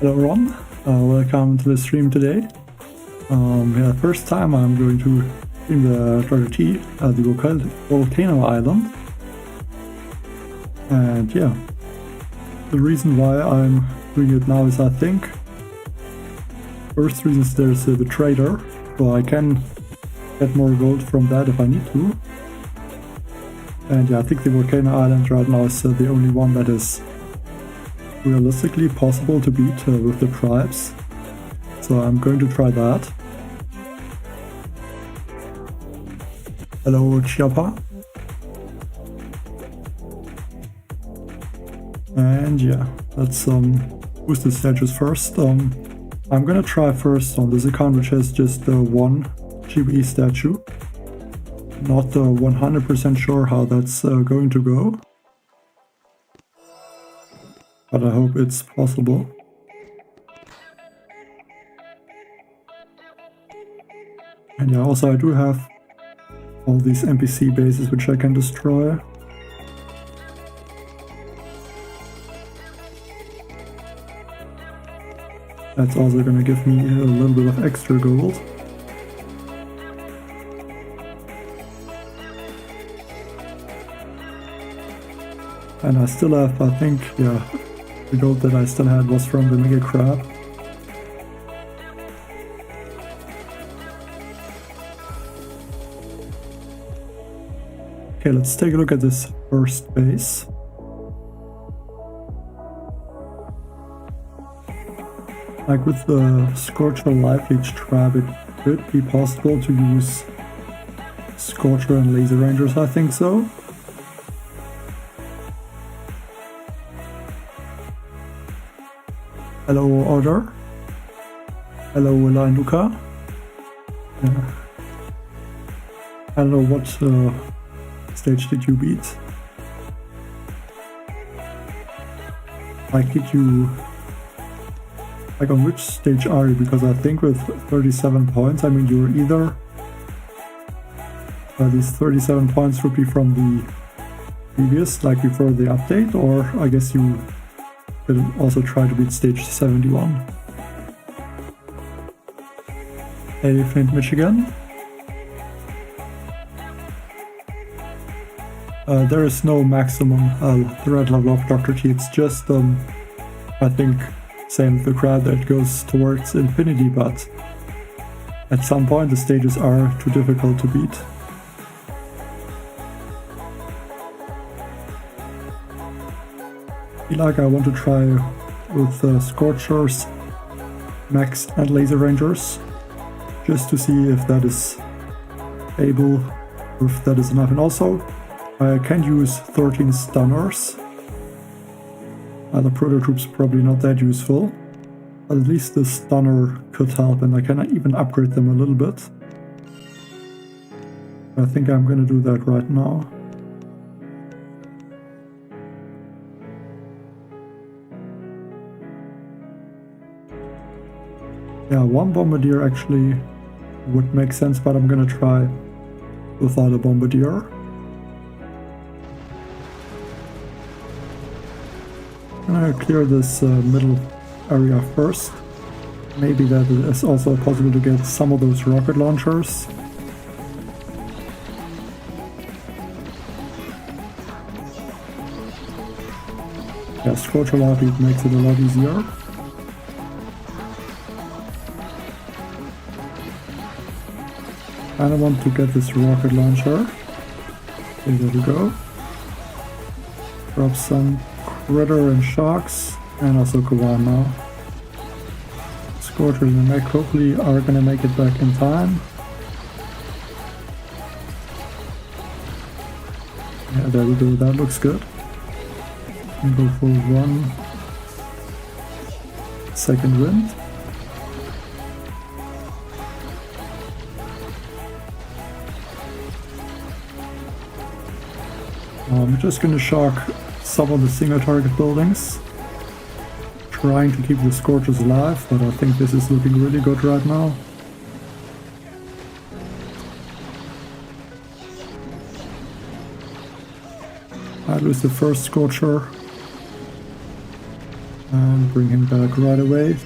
Hello Ron, welcome to the stream today. First time I'm going to stream the Dr. T at the Volcano Island. And yeah, the reason why I'm doing it now is I think first reason is there's the trader, so I can get more gold from that if I need to. And yeah, I think the Volcano Island right now is the only one that is realistically possible to beat with the tribes, so I'm going to try that. Hello Chiappa. And yeah, let's boost the stages first. I'm gonna try first on this account, which has just one GBE statue. Not 100% sure how that's going to go, but I hope it's possible. And yeah, also I do have all these NPC bases which I can destroy. That's also gonna give me a little bit of extra gold. And I still have, I think, yeah, the gold that I still had was from the Mega Crab. Okay, let's take a look at this first base. Like with the Scorcher Life Leech Trap, it could be possible to use Scorcher and Laser Rangers, I think so. Hello Order. Hello Willa and Luca. Yeah. I don't know what stage did you beat? Like did you... Like on which stage are you? Because I think with 37 points, I mean you're either... these 37 points would be from the previous, like before the update, or I guess you could also try to beat stage 71. Hey Flint, Michigan. There is no maximum threat level of Dr. T, it's just, I think, same with the crowd, that goes towards infinity, but at some point the stages are too difficult to beat. I feel like I want to try with Scorchers, Max and Laser Rangers, just to see if that is able, or if that is enough. And also, I can use 13 stunners. The prototype's probably not that useful, but at least the stunner could help, and I can even upgrade them a little bit. I think I'm gonna do that right now. Yeah, one Bombardier actually would make sense, but I'm gonna try without a Bombardier. I'm gonna clear this middle area first. Maybe that is also possible to get some of those rocket launchers. Yeah, Scorcher Lobby makes it a lot easier. I don't want to get this rocket launcher. Okay, there we go. Drop some Critter and Sharks, and also Kawan now. Scorcher and Mech hopefully are gonna make it back in time. Yeah, there we go, that looks good. And go for 1 second wind. I'm just gonna shock some of the single target buildings, trying to keep the Scorchers alive, but I think this is looking really good right now. I lose the first Scorcher. And bring him back right away.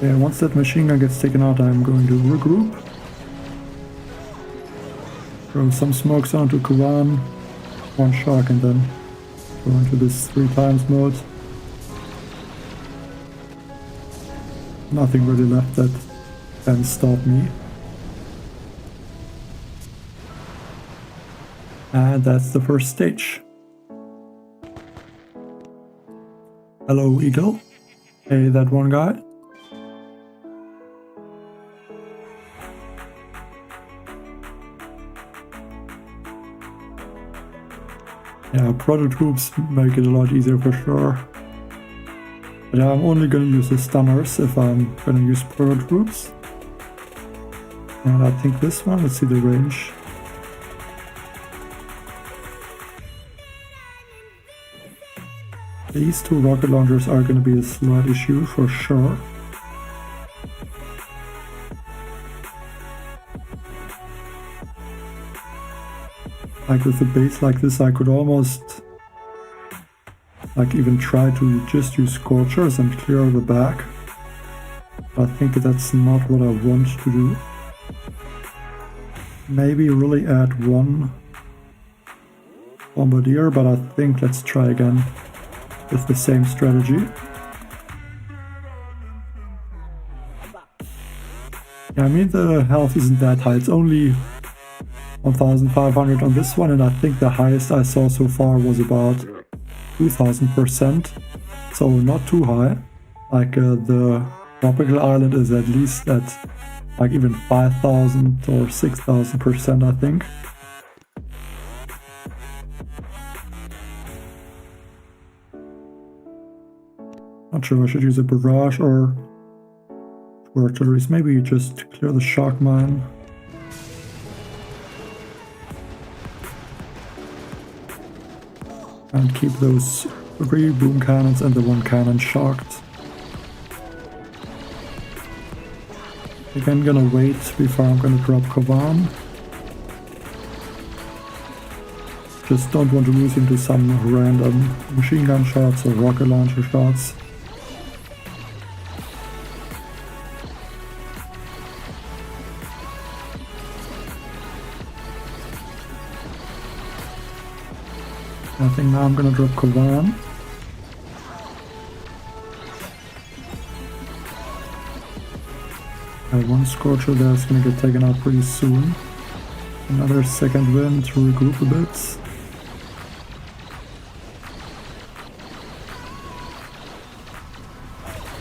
Yeah, once that machine gun gets taken out, I'm going to regroup. Throw some smokes onto Kawan, one shark, and then go into this 3 times mode. Nothing really left that can stop me. And that's the first stage. Hello, Eagle. Hey, that one guy. Yeah, prototypes make it a lot easier for sure. But I'm only gonna use the stunners if I'm gonna use prototypes. And I think this one, let's see the range. These 2 rocket launchers are gonna be a slight issue for sure. Like with a base like this, I could almost like even try to just use Scorchers and clear the back. I think that's not what I want to do. Maybe really add 1 Bombardier, but I think let's try again with the same strategy. Yeah, I mean the health isn't that high, it's only 1500 on this one, and I think the highest I saw so far was about 2000%, so not too high. Like the tropical island is at least at like even 5000 or 6000%, I think. Not sure if I should use a barrage or artilleries. Maybe just clear the shark mine. And keep those 3 boom cannons and the 1 cannon sharked. Again, gonna wait before I'm gonna drop Kavan. Just don't want to lose him to some random machine gun shots or rocket launcher shots. I think now I'm gonna drop Kavan. I have 1 Scorcher that's gonna get taken out pretty soon. Another second wind to regroup a bit.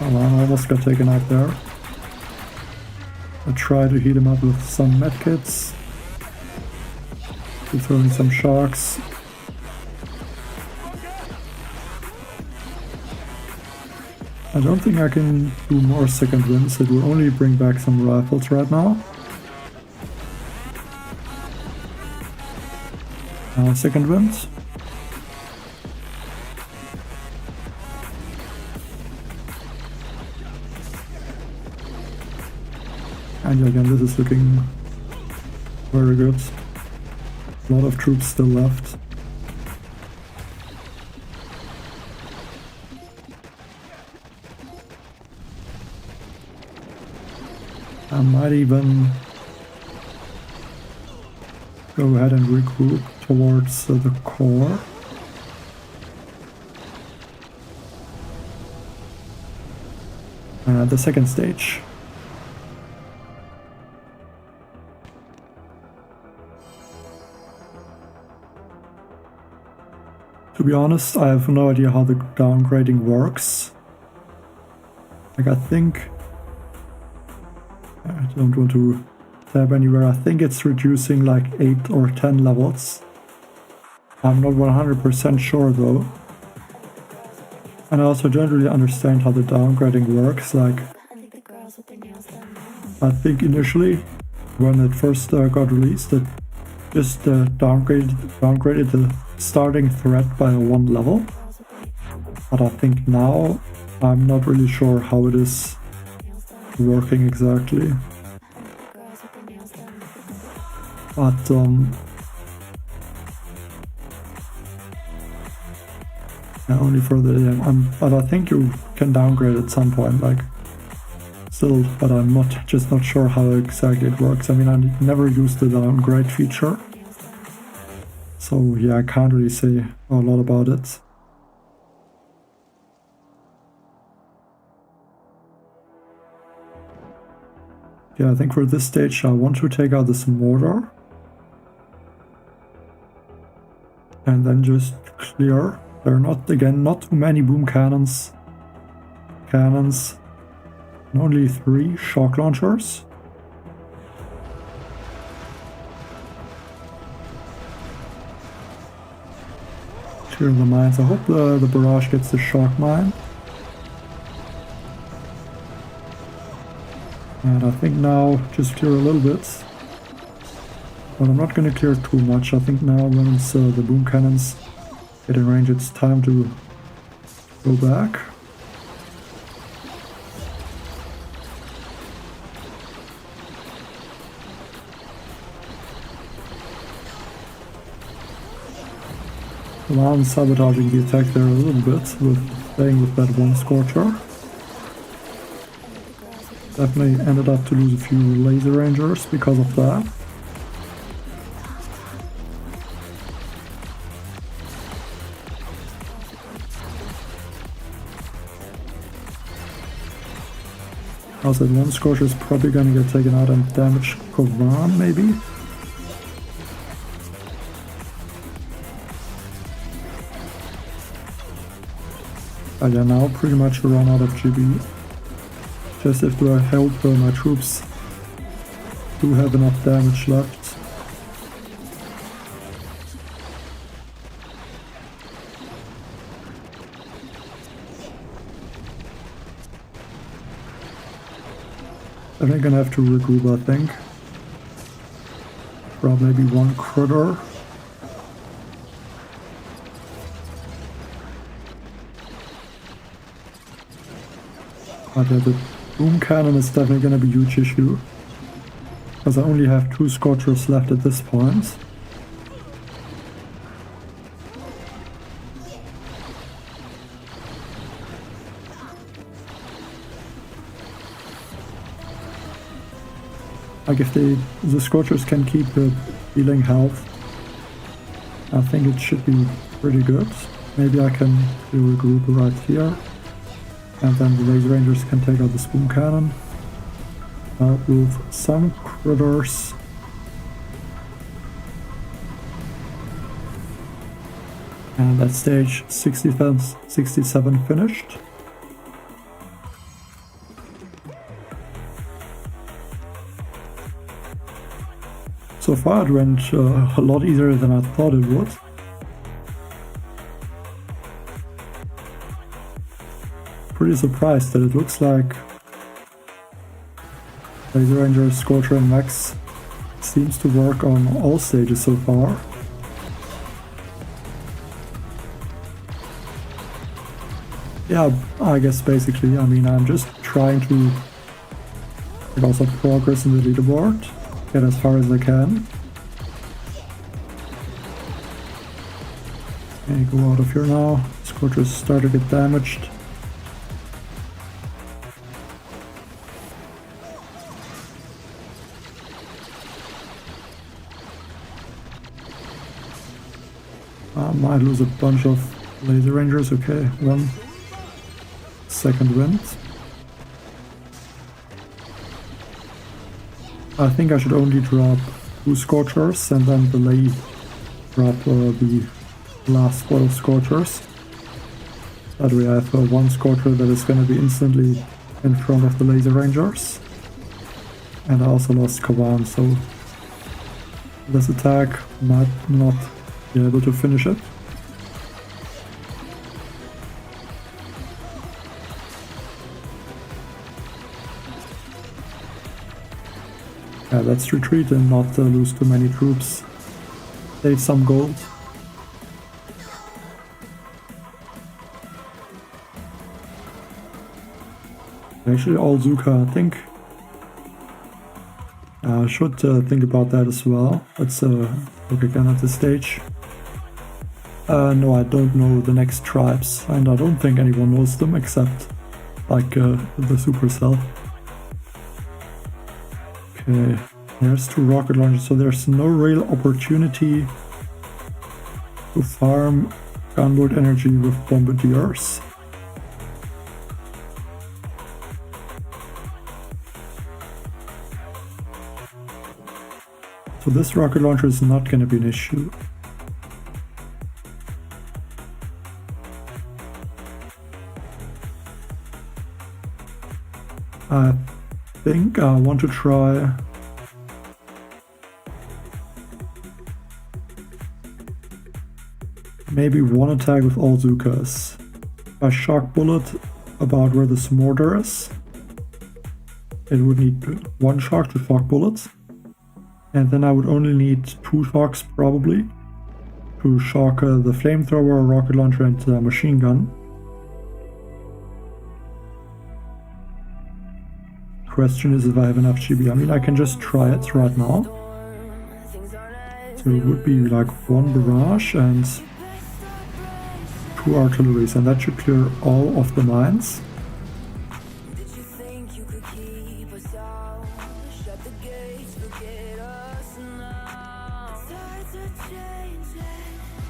Oh man, I almost got taken out there. I try to heat him up with some medkits. To throw in some sharks. I don't think I can do more second winds, it will only bring back some rifles right now. Second wind. And again, this is looking very good. A lot of troops still left. I might even go ahead and regroup towards the core. The second stage. To be honest, I have no idea how the downgrading works. Like, I think I don't want to tab anywhere. I think it's reducing like 8 or 10 levels. I'm not 100% sure though. And I also don't really understand how the downgrading works. Like, I think initially when it first got released, it just downgraded the starting threat by 1 level. But I think now I'm not really sure how it is working exactly. But Only for the but I think you can downgrade at some point, like, still, but I'm just not sure how exactly it works. I mean, I never used the downgrade feature, so yeah, I can't really say a lot about it. Yeah, I think for this stage I want to take out this mortar and then just clear. There are not too many boom cannons, and only 3 shock launchers. Clear the mines. I hope the barrage gets the shock mine. And I think now just clear a little bit. But I'm not going to clear too much. I think now once the boom cannons get in range, it's time to go back. Well, I'm sabotaging the attack there a little bit with playing with that one scorcher. Definitely ended up to lose a few laser rangers because of that. I said one scorcher is probably gonna get taken out and damage Kovan, maybe? But yeah, now pretty much run out of GB. Just have to help my troops do have enough damage left. I'm gonna have to regroup, I think. Grab maybe one critter. But yeah, the boom cannon is definitely gonna be a huge issue. Because I only have 2 scorchers left at this point. Like if the scorchers can keep healing health, I think it should be pretty good. Maybe I can do a group right here, and then the laser rangers can take out the boom cannon. With some critters. And that stage 67 finished. So far it went a lot easier than I thought it would. Pretty surprised that it looks like Laser Ranger, Scorcher and Max seems to work on all stages so far. Yeah, I guess basically, I mean, I'm just trying to get also progress in the leaderboard, get as far as I can. Okay, go out of here now. Scorchers start to get damaged. Might lose a bunch of laser rangers. Okay, 1 second wind. I think I should only drop 2 scorchers and then delay drop the last squad of scorchers. That way I have 1 scorcher that is going to be instantly in front of the laser rangers. And I also lost Kavan, so this attack might not be able to finish it. Yeah, let's retreat and not lose too many troops. Save some gold. Actually, all Zuka, I think. I should think about that as well. Let's look again at the stage. No, I don't know the next tribes, and I don't think anyone knows them except like the Supercell. Okay, there's 2 rocket launchers, so there's no real opportunity to farm gunboat energy with bombardiers. So this rocket launcher is not going to be an issue. I think I want to try maybe one attack with all Zukas. A shock bullet about where this mortar is. It would need 1 shock to shock bullets. And then I would only need 2 shocks probably to shock the flamethrower, rocket launcher and machine gun. Question is if I have enough GB. I mean, I can just try it right now. So it would be like 1 barrage and 2 artilleries, and that should clear all of the mines.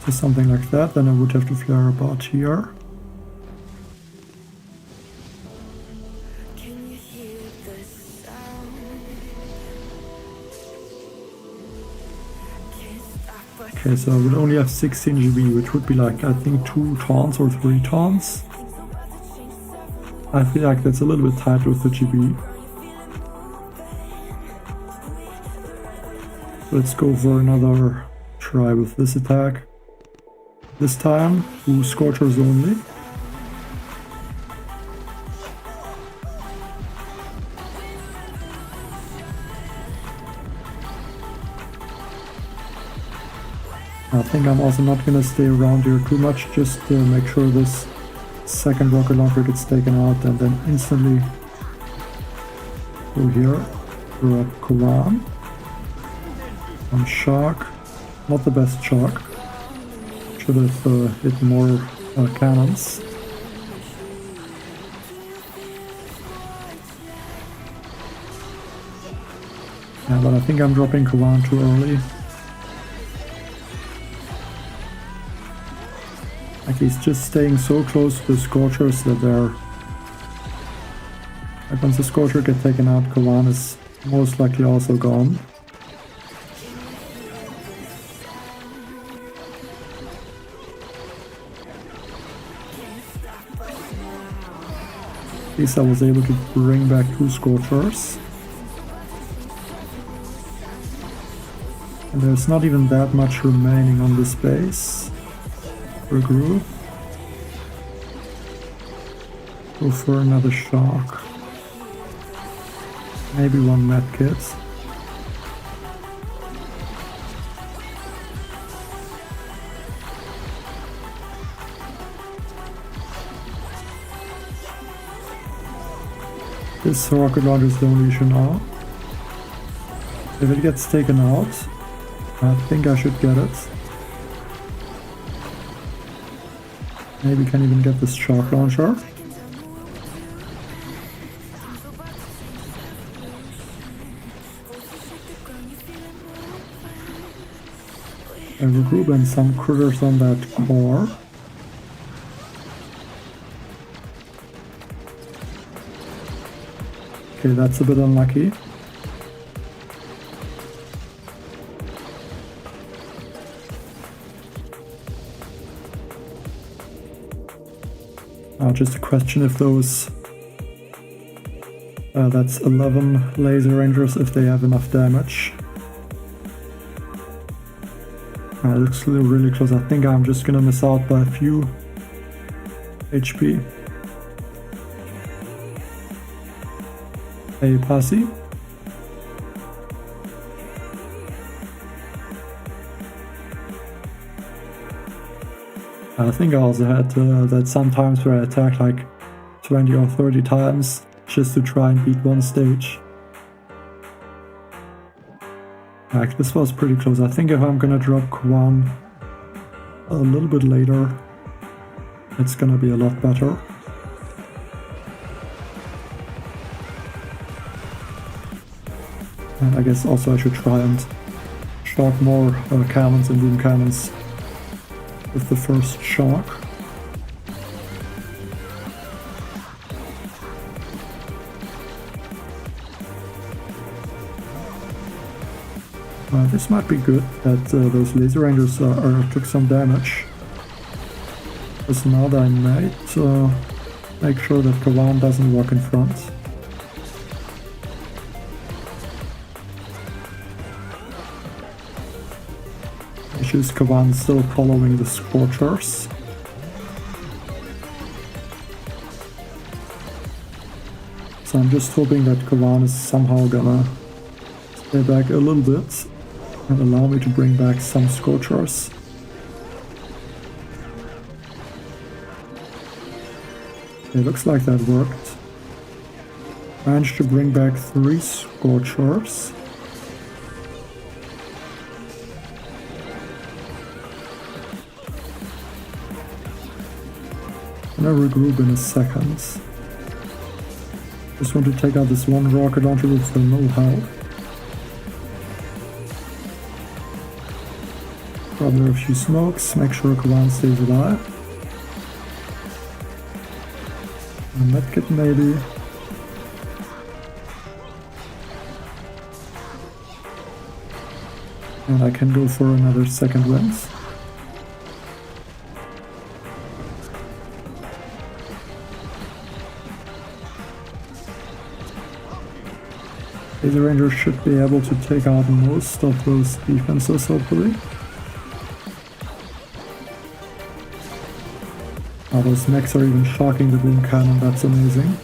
So something like that, then I would have to flare about here. Okay, so I would only have 16 GB, which would be like, I think 2 taunts or 3 taunts. I feel like that's a little bit tight with the GB. Let's go for another try with this attack. This time, 2 Scorchers only. I think I'm also not gonna stay around here too much, just to make sure this second rocket launcher gets taken out and then instantly go here for a Quran. One shock, not the best shock. Should have hit more cannons. Yeah, but I think I'm dropping Quran too early. Like, he's just staying so close to the Scorchers that they're... Like, once the Scorcher gets taken out, Kawan is most likely also gone. At least I was able to bring back 2 Scorchers. And there's not even that much remaining on this base. Regroup. Go for another shock. Maybe 1 medkit. This rocket launcher is the only issue now. If it gets taken out, I think I should get it. Maybe can even get this shock launcher. And regroup and some critters on that core. Okay, that's a bit unlucky. Just a question if those... that's 11 laser rangers, if they have enough damage. It looks really close. I think I'm just gonna miss out by a few HP. Hey, Passy. I think I also had that sometimes where I attack like 20 or 30 times just to try and beat 1 stage. Like, this was pretty close. I think if I'm gonna drop Kwon a little bit later, it's gonna be a lot better. And I guess also I should try and shock more cannons and boom cannons with the first shock. This might be good that those laser rangers took some damage. Because now I might make sure that Kawan doesn't walk in front. Issue is Kawan still following the Scorchers. So I'm just hoping that Kawan is somehow gonna stay back a little bit and allow me to bring back some Scorchers. It looks like that worked. Managed to bring back 3 Scorchers. I'm gonna regroup in a second. Just want to take out this one rocket launcher with the no health. Grab there a few smokes, make sure Kawan stays alive. A medkit maybe. And I can go for another second wind. Laser Rangers should be able to take out most of those defenses, hopefully. Oh, those mechs are even shocking the boom cannon, that's amazing.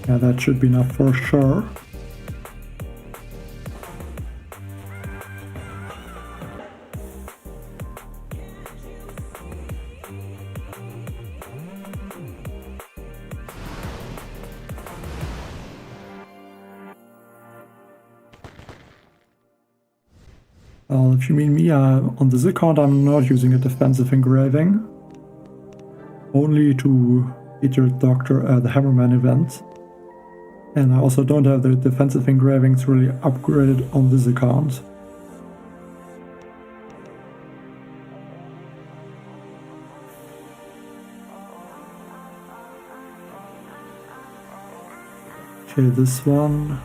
Yeah, that should be enough for sure. Well, if you mean me, on this account I'm not using a defensive engraving. Only to hit your Doctor at the Hammerman event. And I also don't have the defensive engravings really upgraded on this account. Okay, this one.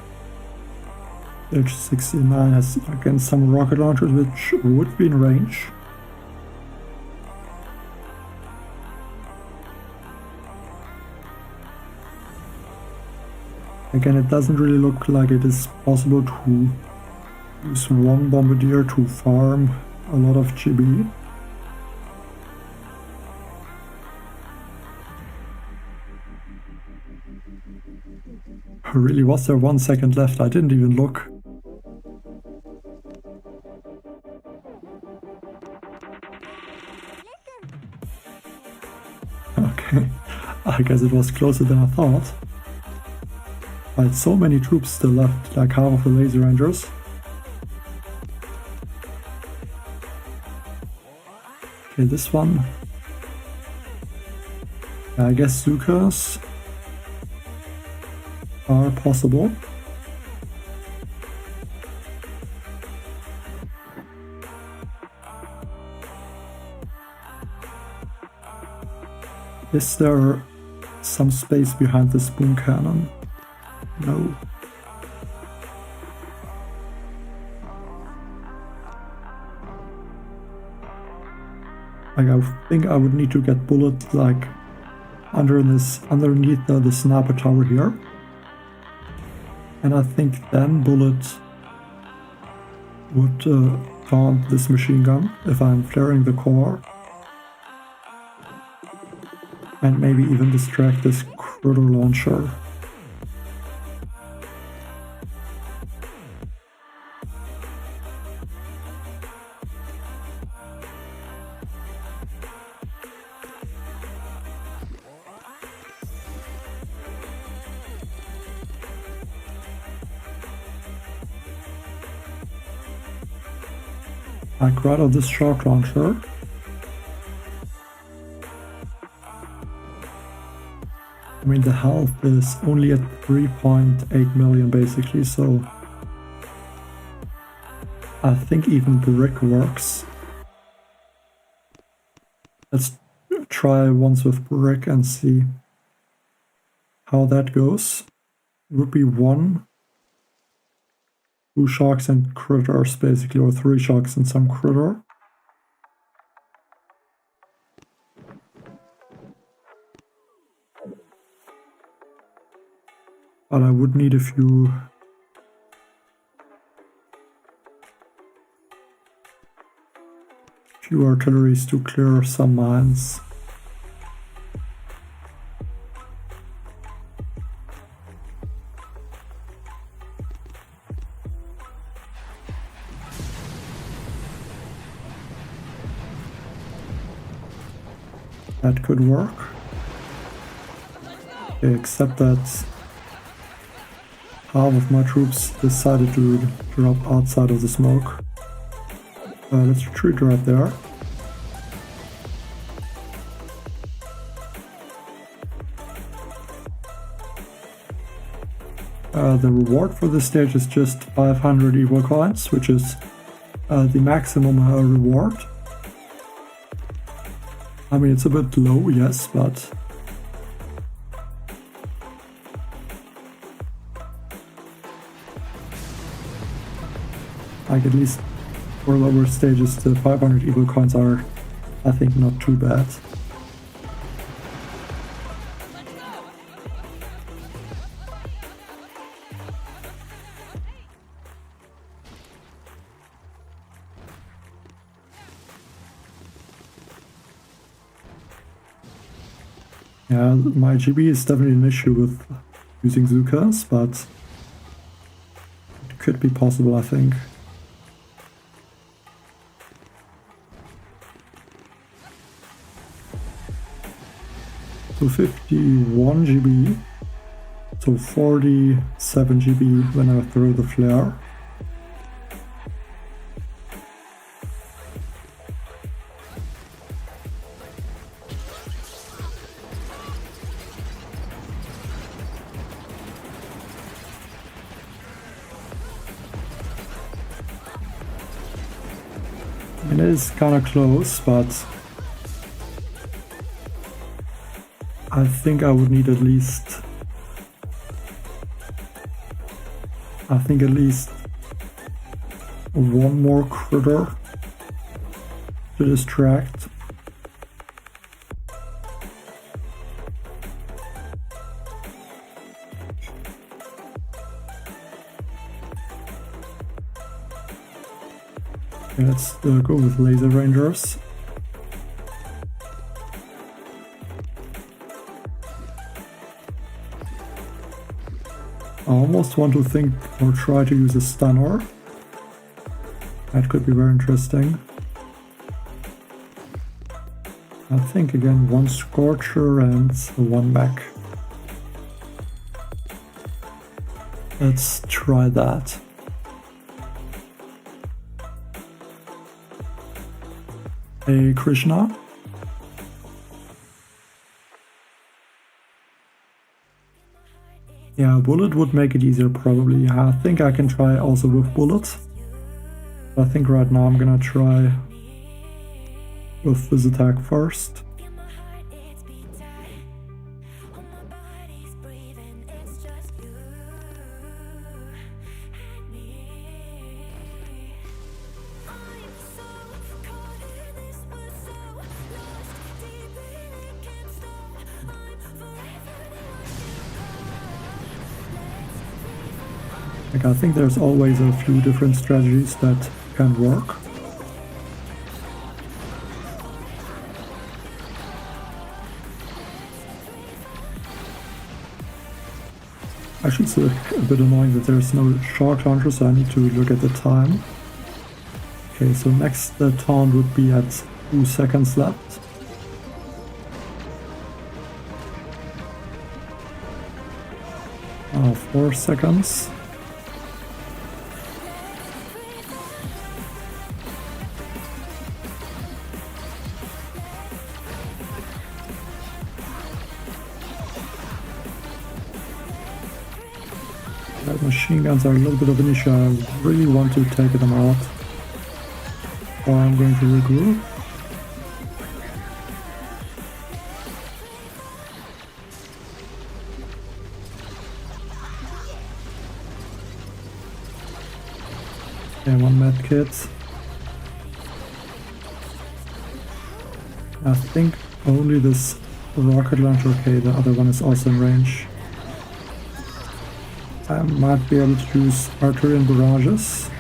H69 has again some rocket launchers which would be in range. Again, it doesn't really look like it is possible to use one bombardier to farm a lot of GB. Really, was there 1 second left? I didn't even look. Okay, I guess it was closer than I thought. I had so many troops still left, like half of the laser rangers. Okay, this one. I guess Zukas are possible. Is there some space behind this boom cannon? No. Like, I think I would need to get bullets like underneath the sniper tower here. And I think then Bullet would taunt this machine gun if I'm flaring the core. And maybe even distract this critter launcher. I got out this shark launcher. I mean, the health is only at 3.8 million basically, so I think even brick works. Let's try once with brick and see how that goes. It would be 1, 2 sharks and critters basically, or 3 sharks and some critter. But I would need a few artilleries to clear some mines. That could work. Okay, except that half of my troops decided to drop outside of the smoke. Let's retreat right there. The reward for this stage is just 500 evil coins, which is the maximum reward. I mean, it's a bit low, yes, but like at least for lower stages, the 500 evil coins are, I think, not too bad. Yeah, my GB is definitely an issue with using Zukas, but it could be possible, I think. So 51 GB, so 47 GB when I throw the flare. It is kind of close, but I think I would need at least one more critter to distract. Okay, let's go with laser rangers. I almost want to think or try to use a stunner. That could be very interesting. I think again 1 Scorcher and 1 mech. Let's try that. Hey Krishna. Yeah, bullet would make it easier probably. I think I can try also with bullet. I think right now I'm gonna try with this attack first. I think there's always a few different strategies that can work. Actually, it's a bit annoying that there's no shark launcher, so I need to look at the time. Okay, so next taunt would be at 2 seconds left. Now 4 seconds. machine guns are a little bit of an issue. I really want to take them out. Or I'm going to regroup. Okay, one med kit. I think only this rocket launcher. Okay, the other one is also in range. I might be able to use artillery and barrages.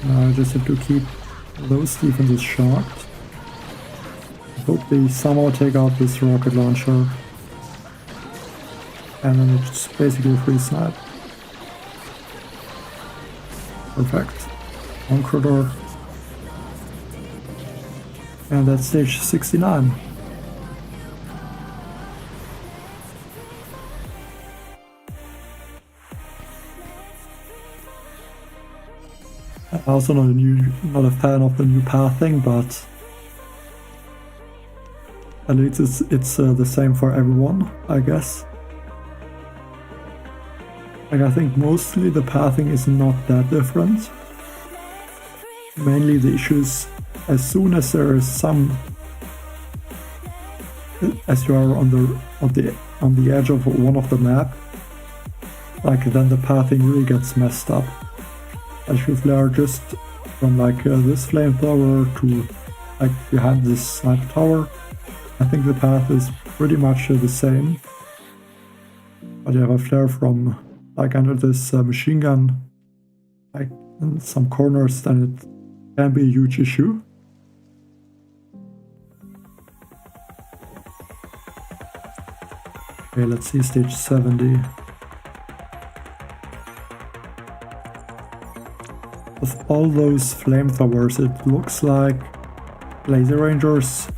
Now I just have to keep those defenses short. I hope they somehow take out this rocket launcher. And then it's basically free snipe. Perfect. One corridor. And that's stage 69. I'm also not a fan of the new pathing, but at least it's the same for everyone, I guess. Like, I think mostly the pathing is not that different. Mainly the issues, as soon as there is some, as you are on the edge of one of the map, like then the pathing really gets messed up. As you flare just from like this flamethrower to like behind this sniper tower, I think the path is pretty much the same. But you have a flare from like under this machine gun, like in some corners, then it can be a huge issue. Okay, let's see stage 70. With all those flamethrowers, it looks like laser rangers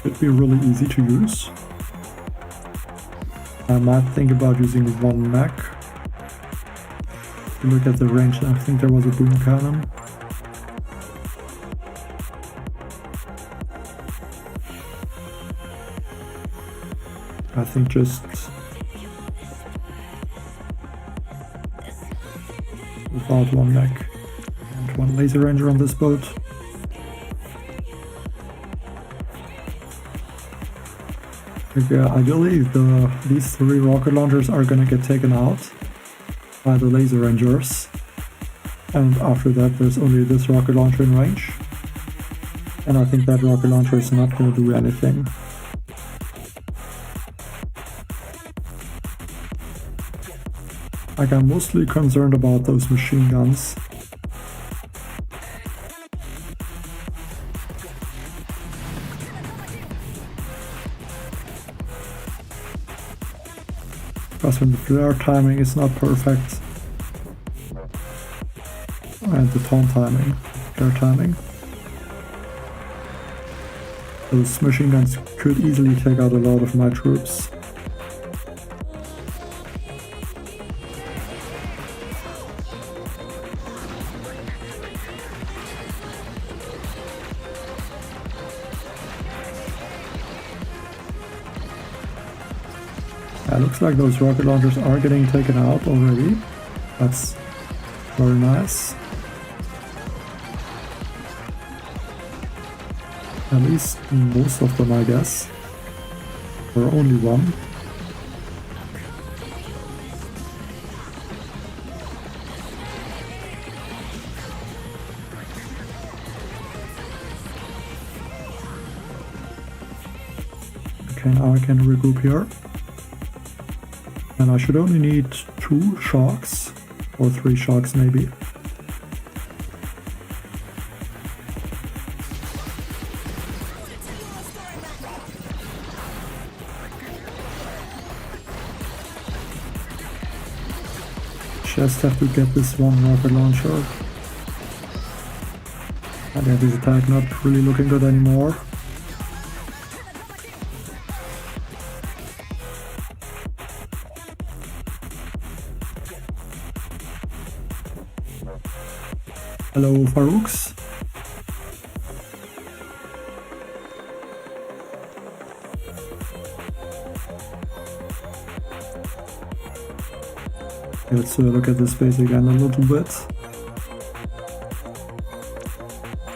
should be really easy to use. I might think about using one mech. If you look at the range, I think there was a boom cannon. I think just without one mech and one laser ranger on this boat. Okay, ideally these three rocket launchers are gonna get taken out by the laser rangers, and after that there's only this rocket launcher in range, and I think that rocket launcher is not gonna do anything. Like, I'm mostly concerned about those machine guns. Because when the flare timing is not perfect, and the taunt timing, flare timing, those machine guns could easily take out a lot of my troops. It looks like those rocket launchers are getting taken out already. That's very nice. At least most of them, I guess. Or only one. Okay, now I can regroup here. And I should only need 2 shocks, or 3 shocks maybe. Just have to get this one rocket launcher. And yeah, this attack not really looking good anymore. Hello, Farouks. Let's look at this face again a little bit.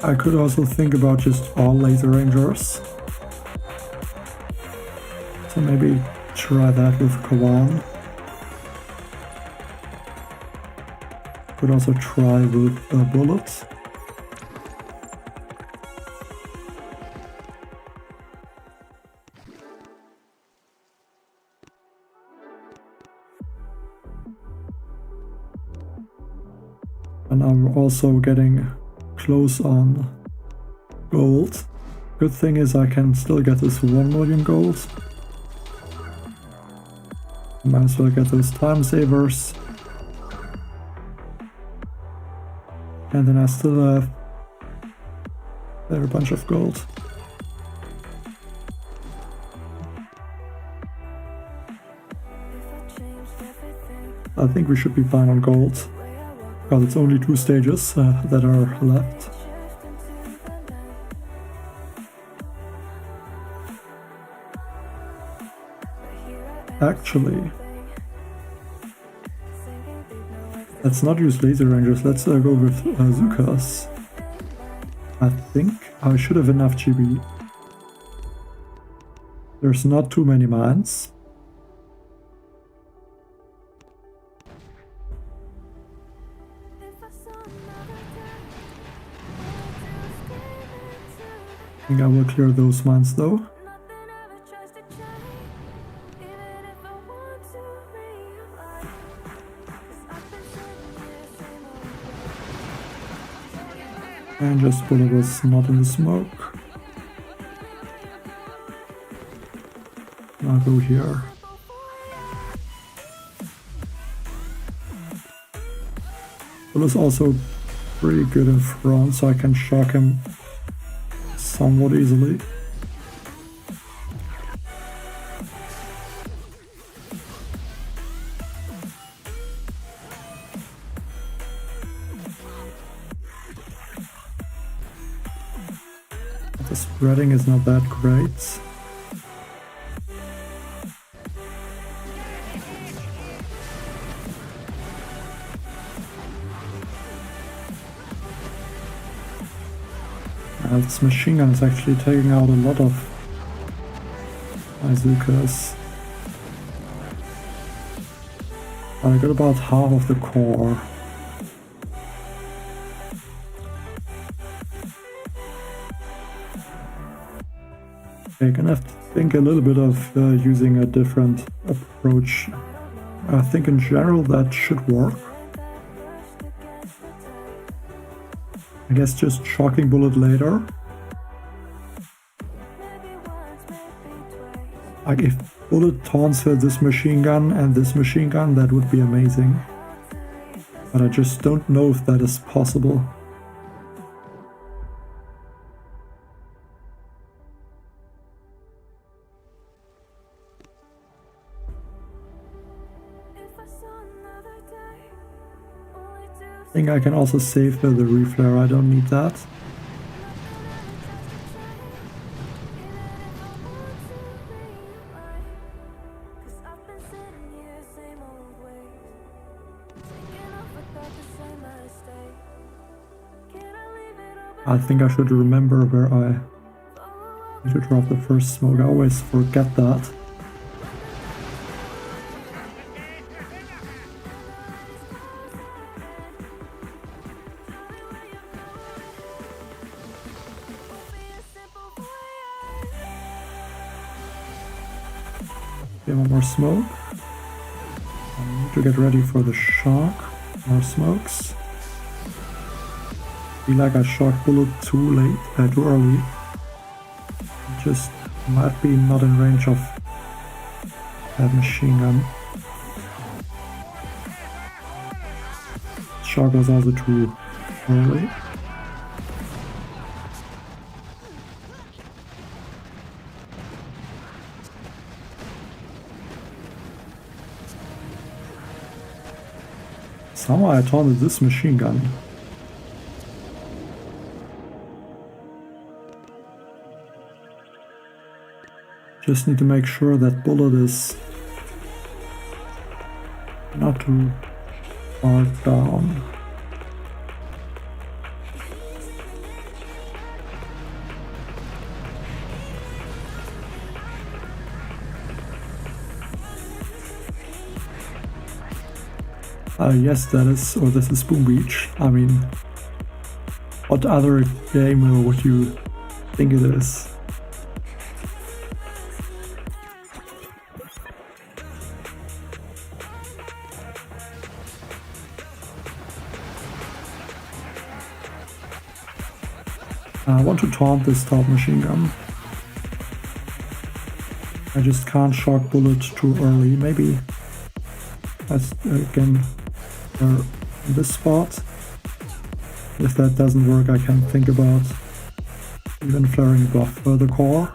I could also think about just all laser rangers. So maybe try that with Kawan. Could also try with bullets. And I'm also getting close on gold. Good thing is I can still get this 1 million gold. Might as well get those time savers. And then I still have a bunch of gold. I think we should be fine on gold. Because it's only 2 stages that are left. Actually, let's not use laser rangers, let's go with Zukas. I think I should have enough GB. There's not too many mines. I think I will clear those mines though. And just bullet was not in the smoke. I'll go here. Bullet's also pretty good in front, so I can shock him somewhat easily. The spreading is not that great. This machine gun is actually taking out a lot of bazookas. I got about half of the core. Okay, gonna have to think a little bit of using a different approach. I think in general that should work. I guess just shocking bullet later. Like if bullet taunts this machine gun and this machine gun, that would be amazing. But I just don't know if that is possible. I think I can also save the reflare, I don't need that. I think I should remember where I need to drop the first smoke, I always forget that. Okay, one more smoke. I need to get ready for the shock. More smokes. I feel like I shocked bullet too late, too early. Just might be not in range of that machine gun. Shock was also too early. Somehow I taunted this machine gun. Just need to make sure that bullet is not too Mark down. Yes, this is Boom Beach. I mean, what other game would you think it is? I want to taunt this top machine gun. I just can't shock bullet too early. Maybe again in this spot. If that doesn't work, I can think about even flaring above the core.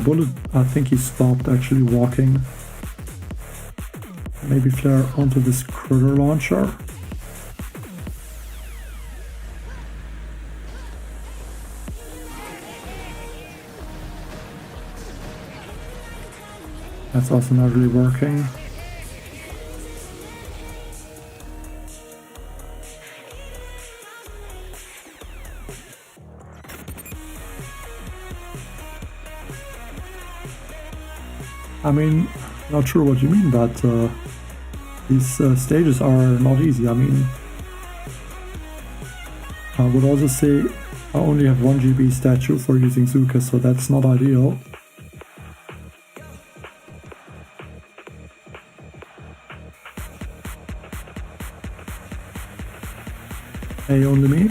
Bullet, I think he stopped actually walking. Maybe flare onto this critter launcher. That's also not really working. I mean, not sure what you mean, but these stages are not easy. I mean, I would also say I only have 1 GB statue for using Zuka, so that's not ideal. Hey, only me?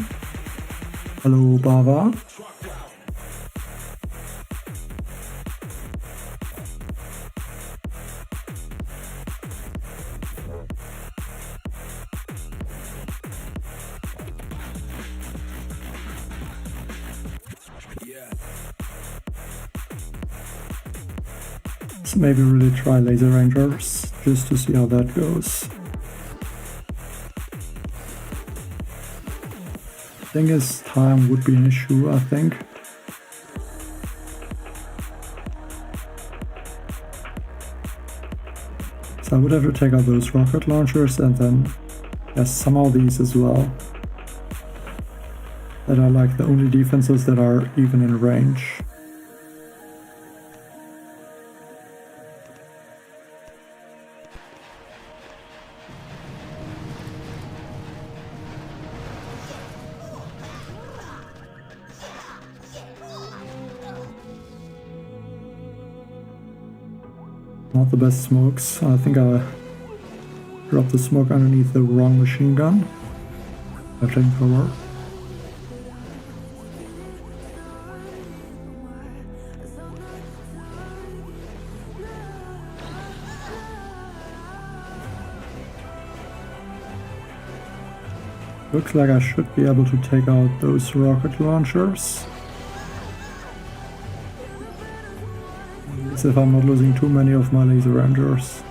Hello, Bava. So maybe really try Laser Rangers, just to see how that goes. Thing is, time would be an issue, I think. So I would have to take out those rocket launchers and then, yes, somehow these as well. That are like the only defenses that are even in range. Not the best smokes. I think I dropped the smoke underneath the wrong machine gun. Flamethrower. Looks like I should be able to take out those rocket launchers. As if I'm not losing too many of my laser rangers.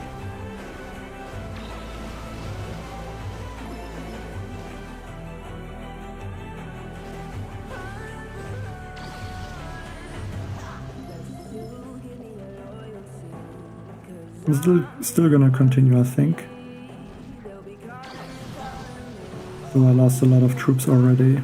I'm still gonna continue, I think. So I lost a lot of troops already.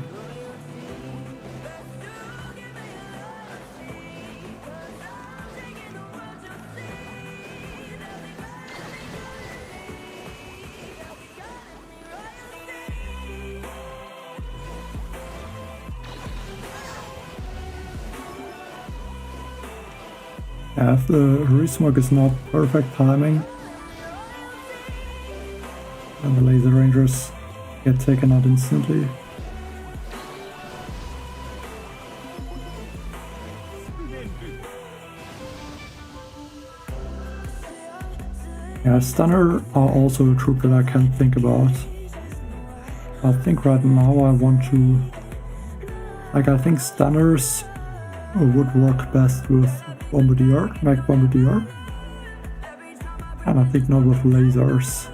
Yeah, if the resmoke is not perfect timing, and the laser rangers get taken out instantly. Yeah, Stunner are also a troop that I can think about. I think right now I want to... I think Stunners would work best with Bombardier, Mech Bombardier. And I think not with lasers.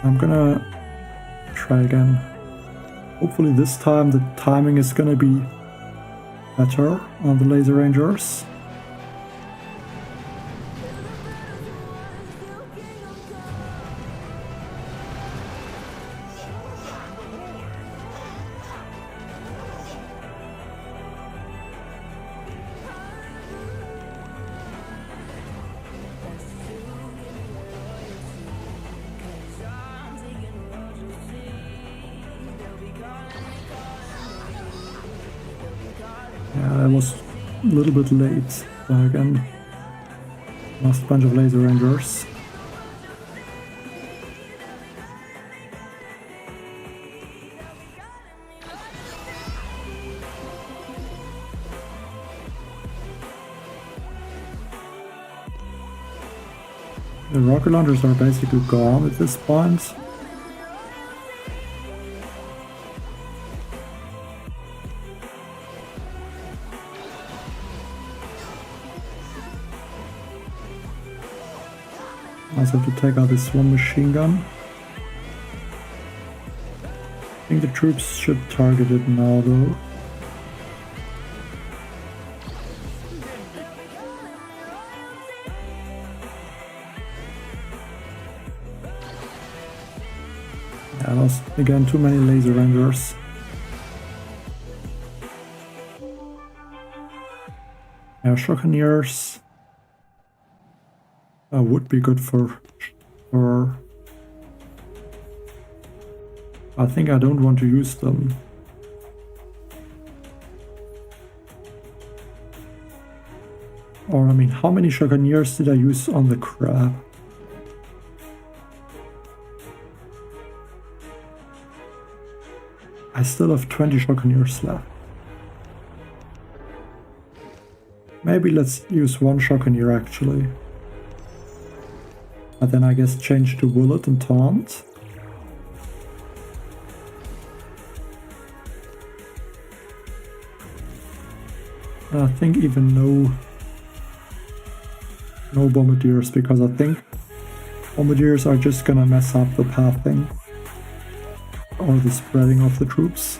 I'm gonna try again. Hopefully this time the timing is gonna be better on the laser rangers. Yeah, I was a little bit late, but again, lost a bunch of laser rangers. The rocket launchers are basically gone at this point. I also have to take out this one machine gun. I think the troops should target it now though. Yeah, I lost again too many laser rangers. Yeah, Shockaniers would be good for. I think I don't want to use them. Or I mean, how many Shockaniers did I use on the crab? I still have 20 Shockaniers left. Maybe let's use one Shockanier actually. And then I guess change to Bullet and Taunt. And I think even no Bombardiers, because I think Bombardiers are just gonna mess up the pathing or the spreading of the troops.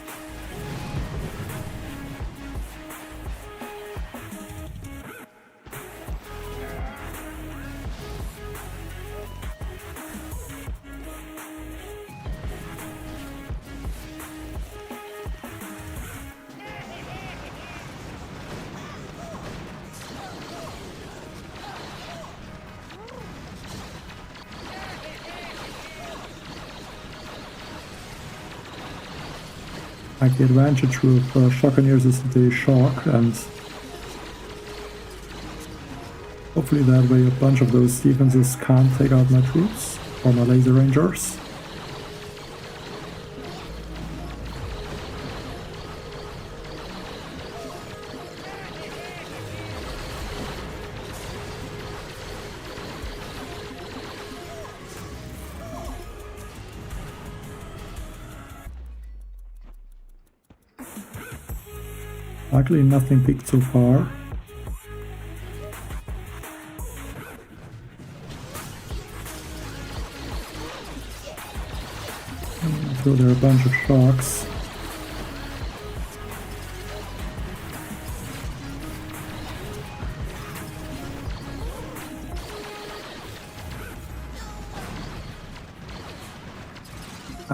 Like the advantage with Shockaniers is the shock, and hopefully that way a bunch of those defenses can't take out my troops or my laser rangers. Luckily nothing peaked so far. So there are a bunch of shocks.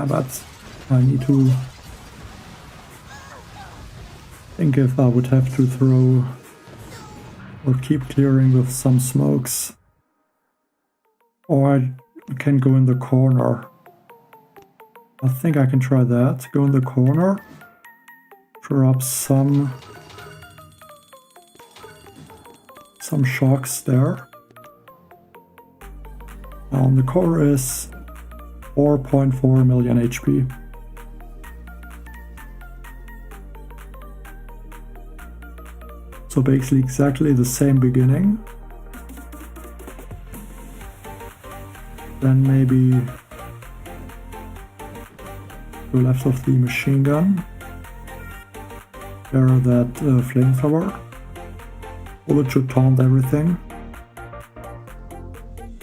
But I need to think if I would have to throw or keep clearing with some smokes, or I can go in the corner. I think I can try that. Go in the corner, drop some shocks there. Now the core is 4.4 million HP. So basically exactly the same beginning. Then maybe go left of the machine gun. There that flamethrower. Bullet should taunt everything.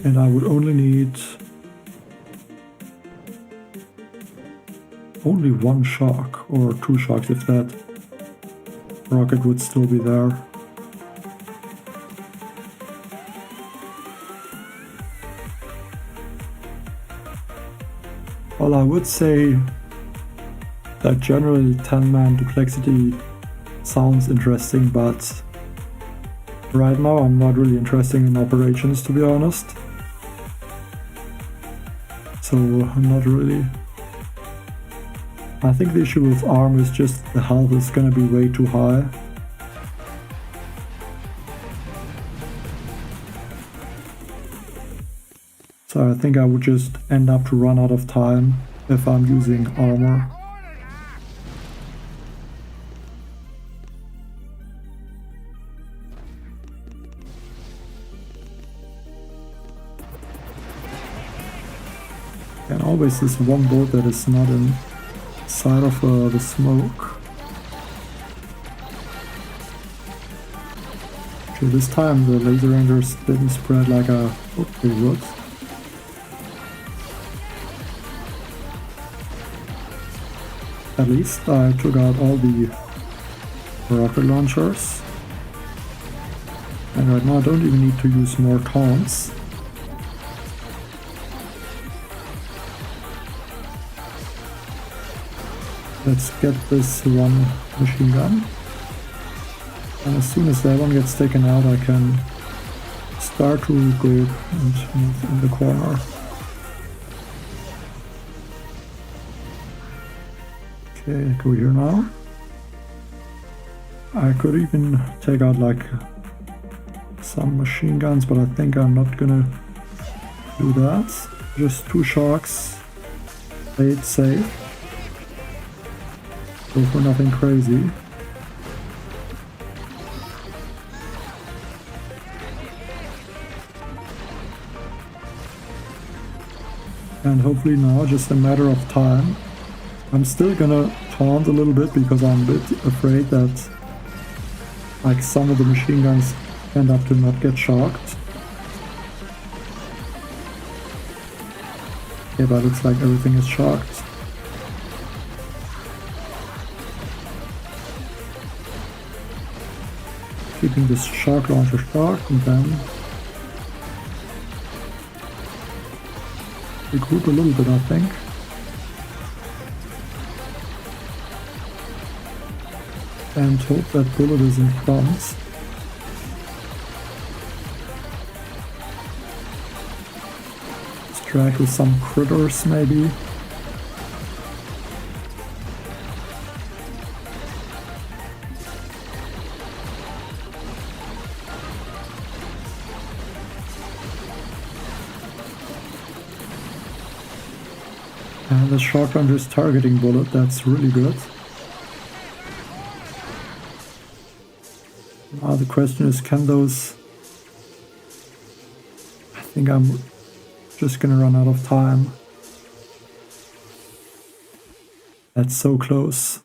And I would only need only one shock or two shocks if that. rocket would still be there. Well, I would say that generally 10-man Duplexity sounds interesting, but right now I'm not really interested in operations, to be honest. So not really. I think the issue with ARM is just the health is gonna be way too high. So I think I would just end up to run out of time if I'm using armor. And always this one boat that is not inside of the smoke. Okay, this time the laser rangers didn't spread like I hoped they would. At least I took out all the rocket launchers. And right now I don't even need to use more taunts. Let's get this one machine gun. And as soon as that one gets taken out, I can start to go and move in the corner. Okay, go here now. I could even take out like some machine guns, but I think I'm not gonna do that. Just 2 sharks. Play it safe. Go for nothing crazy. And hopefully now, just a matter of time. I'm still gonna taunt a little bit because I'm a bit afraid that like some of the machine guns end up to not get shocked. Okay, but it's like everything is shocked. Keeping this shark launcher shocked and then regroup a little bit, I think. And hope that bullet is in front. Strike with some critters maybe. And the shotgun is targeting bullet, that's really good. Now the question is, can those... I think I'm just gonna run out of time. That's so close.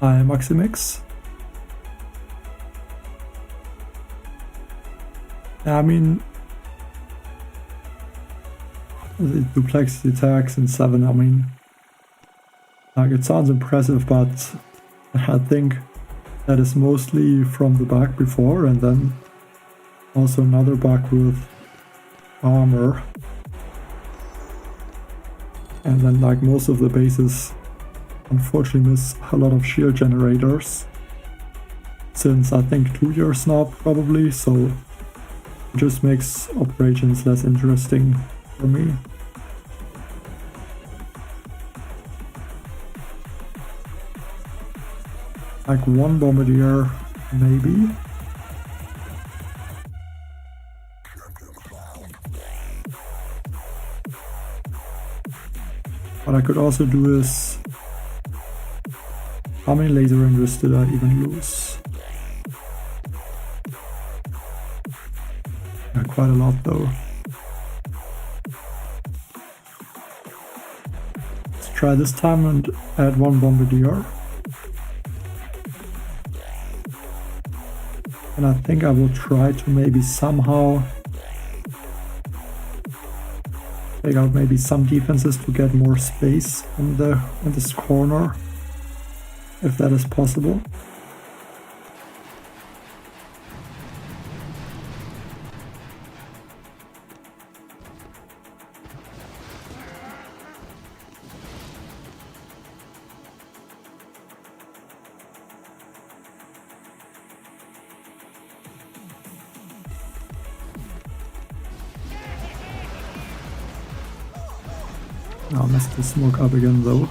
Hi, Maximix. I mean, the duplexity attacks in 7, I mean, like it sounds impressive, but I think that is mostly from the bug before, and then also another bug with armor. And then like most of the bases unfortunately miss a lot of shield generators. Since I think 2 years now probably, so it just makes operations less interesting for me. Like 1 bombardier, maybe. What I could also do is... How many laser rangers did I even lose? Yeah, quite a lot though. Let's try this time and add 1 bombardier. And And I think I will try to maybe somehow take out maybe some defenses to get more space in this corner, if that is possible. I messed the smoke up again though.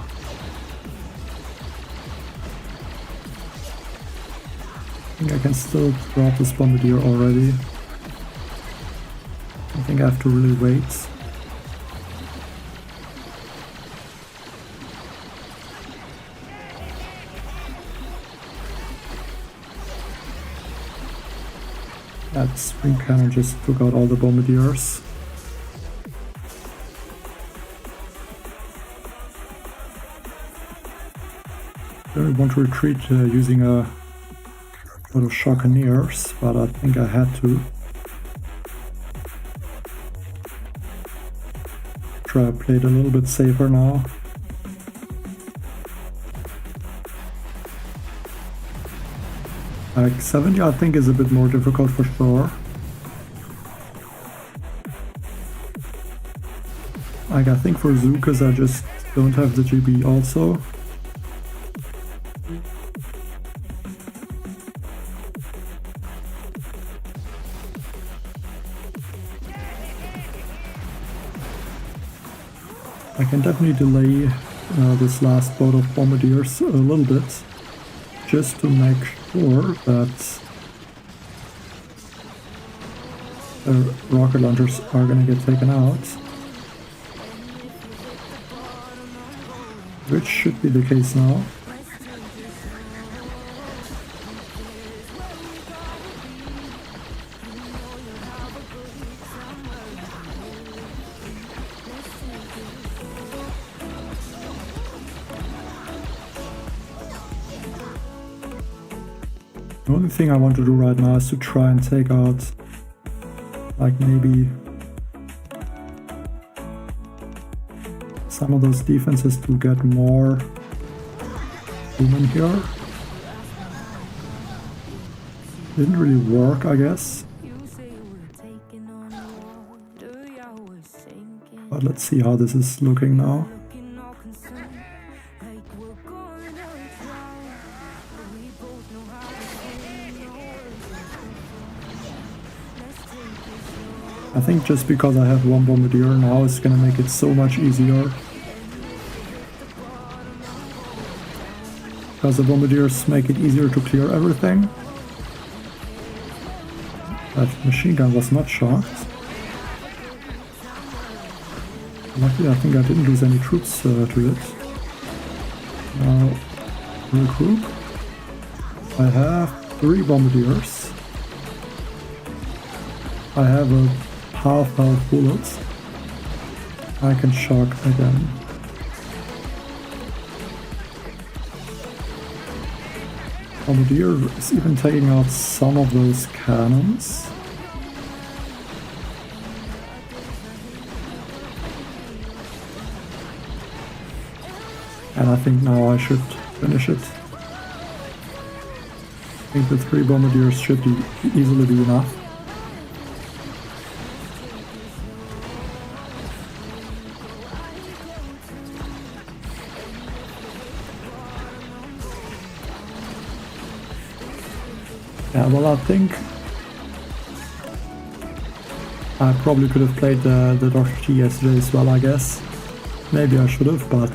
I think I can still drop this bombardier already. I think I have to really wait. That spring cannon just took out all the bombardiers. I really want to retreat using a lot of Shockeneers, but I think I had to. Try to play it a little bit safer now. Like 70 I think is a bit more difficult for sure. Like I think for Zukas I just don't have the GB also. I can definitely delay this last boat of bombardiers a little bit, just to make sure that the rocket launchers are gonna get taken out. Which should be the case now. The only thing I want to do right now is to try and take out, like maybe some of those defenses to get more room in here. Didn't really work, I guess. But let's see how this is looking now. I think just because I have one bombardier now is gonna make it so much easier. Because the bombardiers make it easier to clear everything. That machine gun was not shocked. Luckily I think I didn't lose any troops to it. Now, regroup. I have 3 bombardiers. I have a half health bullets. I can shock again. Bombardier is even taking out some of those cannons. And I think now I should finish it. I think the 3 bombardiers should easily be enough. Yeah, well, I think I probably could have played the Dr. T yesterday as well, I guess. Maybe I should have, but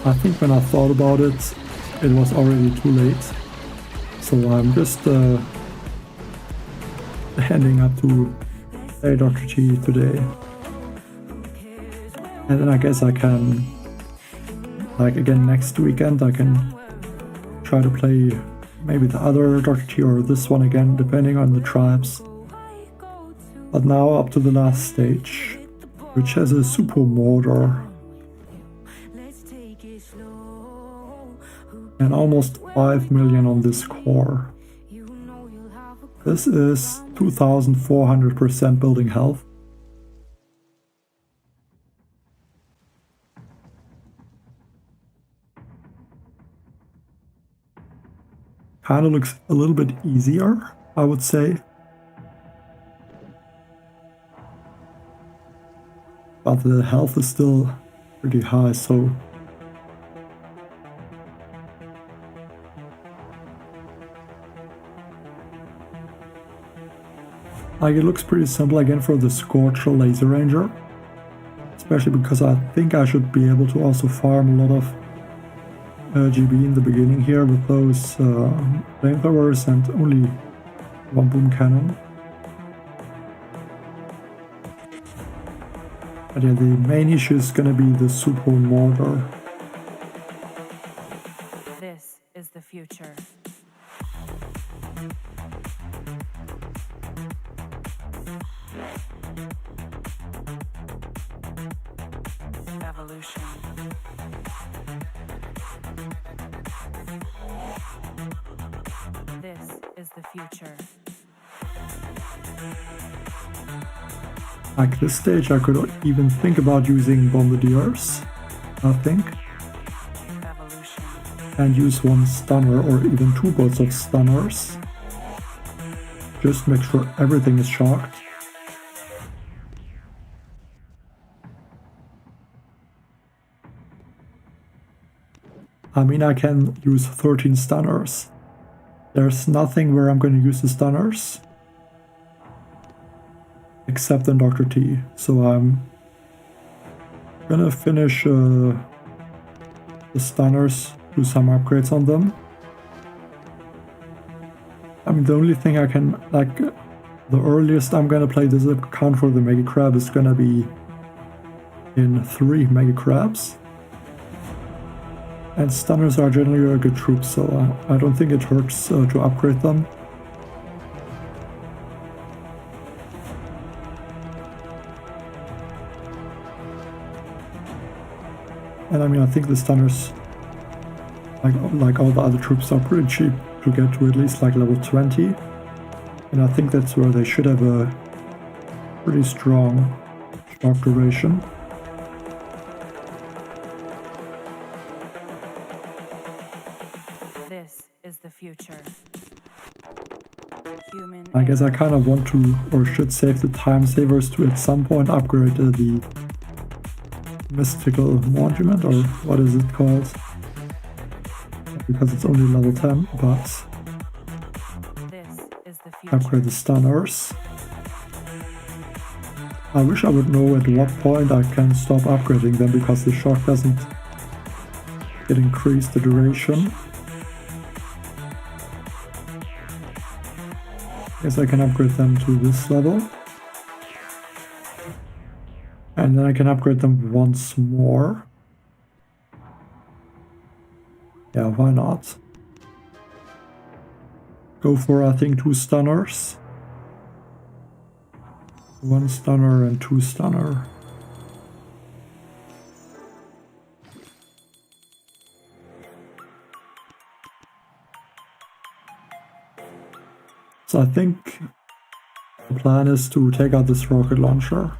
I think when I thought about it, it was already too late. So I'm just ending up to play Dr. T today. And then I guess I can, like again next weekend, I can try to play maybe the other Dr. T or this one again, depending on the tribes. But now up to the last stage, which has a super mortar. And almost 5 million on this core. This is 2400% building health. Kinda looks a little bit easier, I would say. But the health is still pretty high, so like it looks pretty simple again for the Scorcher Laser Ranger. Especially because I think I should be able to also farm a lot of GB in the beginning here with those flamethrowers and only one boom cannon. But yeah, the main issue is gonna be the super mortar. This is the future. Evolution. This is the future. Like this stage I could even think about using bombardiers, I think. Evolution. And use one stunner or even two boats of stunners. Just make sure everything is shocked. I mean, I can use 13 stunners. There's nothing where I'm going to use the stunners. Except in Dr. T. So I'm gonna finish the stunners, do some upgrades on them. I mean, the only thing I can, like, the earliest I'm gonna play this account for the Mega Crab is gonna be in 3 Mega Crabs. And stunners are generally a good troop, so I don't think it hurts to upgrade them. And I mean, I think the stunners, like all the other troops, are pretty cheap to get to at least like level 20. And I think that's where they should have a pretty strong shock duration. This is the future. Human. I guess I kind of want to, or should save the time savers to at some point upgrade the mystical monument, or what is it called? Because it's only level 10, but This is the future. upgrade the stunners. I wish I would know at what point I can stop upgrading them, because the shock doesn't get increased the duration. Guess I can upgrade them to this level. And then I can upgrade them once more. Yeah, why not? Go for, I think, 2 stunners. 1 stunner and 2 stunner. So I think the plan is to take out this rocket launcher.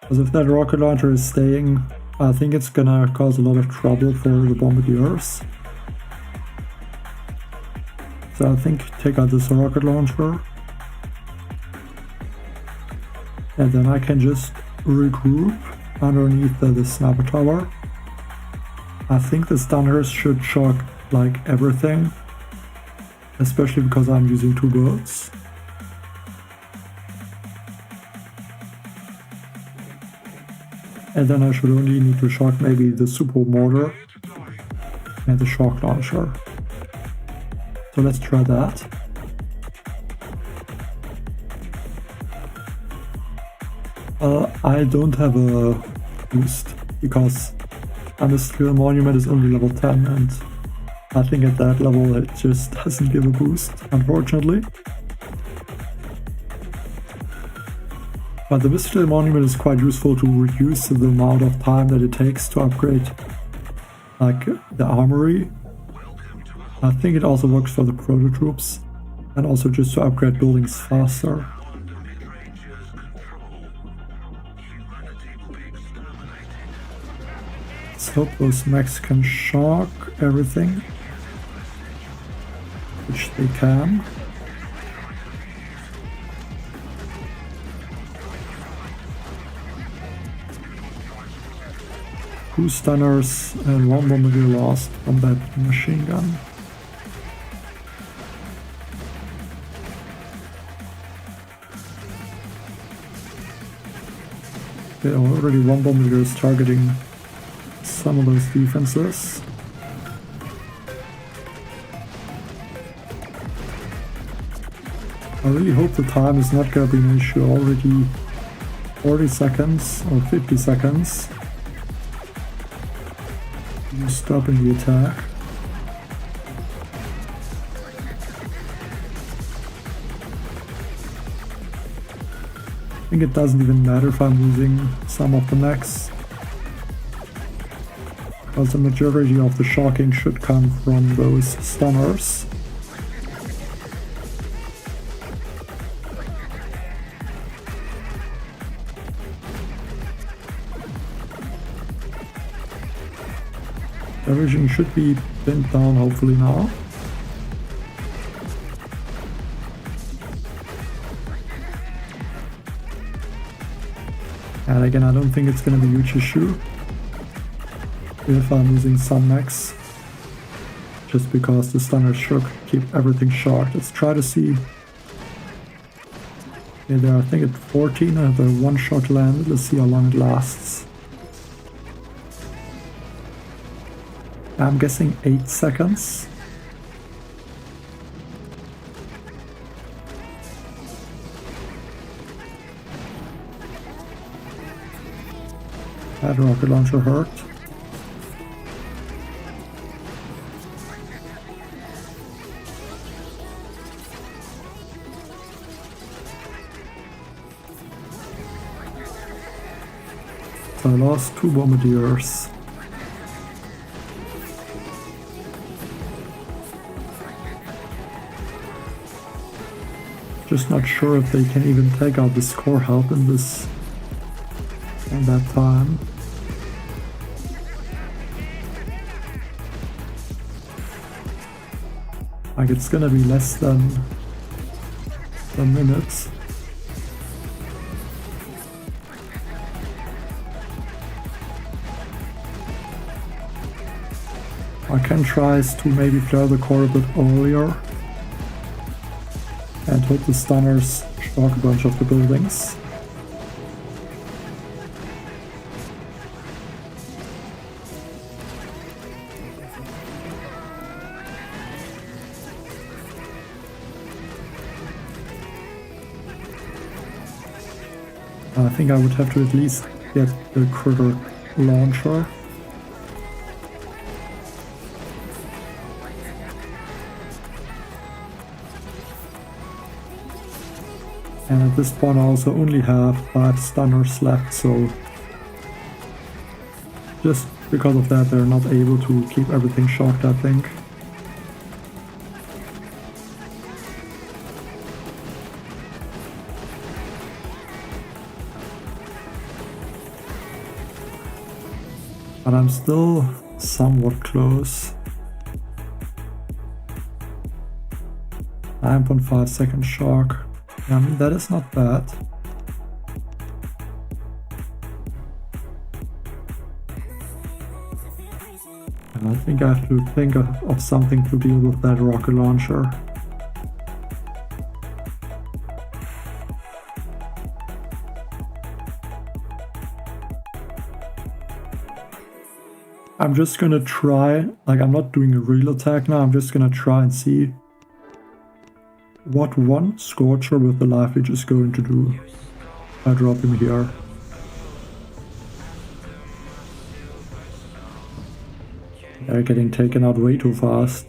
Because if that rocket launcher is staying, I think it's gonna cause a lot of trouble for the bombardiers. So I think take out this rocket launcher. And then I can just regroup underneath the sniper tower. I think the stunners should shock like everything. Especially because I'm using 2 boats. And then I should only need to shock maybe the super mortar and the shock launcher. So let's try that. I don't have a boost because a mystical monument is only level 10, and I think at that level it just doesn't give a boost, unfortunately. But the mystical monument is quite useful to reduce the amount of time that it takes to upgrade, like, the armory. I think it also works for the proto troops. and also just to upgrade buildings faster. Let's hope those mechs can shock everything, which they can. Two stunners and one bombardier lost from that machine gun. Okay, already one bombardier is targeting some of those defenses. I really hope the time is not gonna be an issue. Already 40 seconds or 50 seconds. Stopping the attack. I think it doesn't even matter if I'm losing some of the mechs, because the majority of the shocking should come from those stunners. Everything should be pinned down hopefully now. And again, I don't think it's going to be a huge issue if I'm losing some mechs, just because the stunners should keep everything short. Let's try to see. Okay, there, I think at 14 I have a one shot landed. Let's see how long it lasts. I'm guessing 8 seconds. That rocket launcher hurt. So I lost 2 bombardiers. Just not sure if they can even take out this core help in that time. Like, it's gonna be less than a minute. I can try to maybe flare the core a bit earlier and hope the stunners shock a bunch of the buildings. I think I would have to at least get the critter launcher. And at this point I also only have 5 stunners left, so just because of that they're not able to keep everything shocked, I think. But I'm still somewhat close. 9.5 second shock. I mean, that is not bad. And I think I have to think of something to deal with that rocket launcher. I'm just gonna try, like, I'm not doing a real attack now, I'm just gonna try and see what one Scorcher with the life leech is going to do. I drop him here. They're getting taken out way too fast.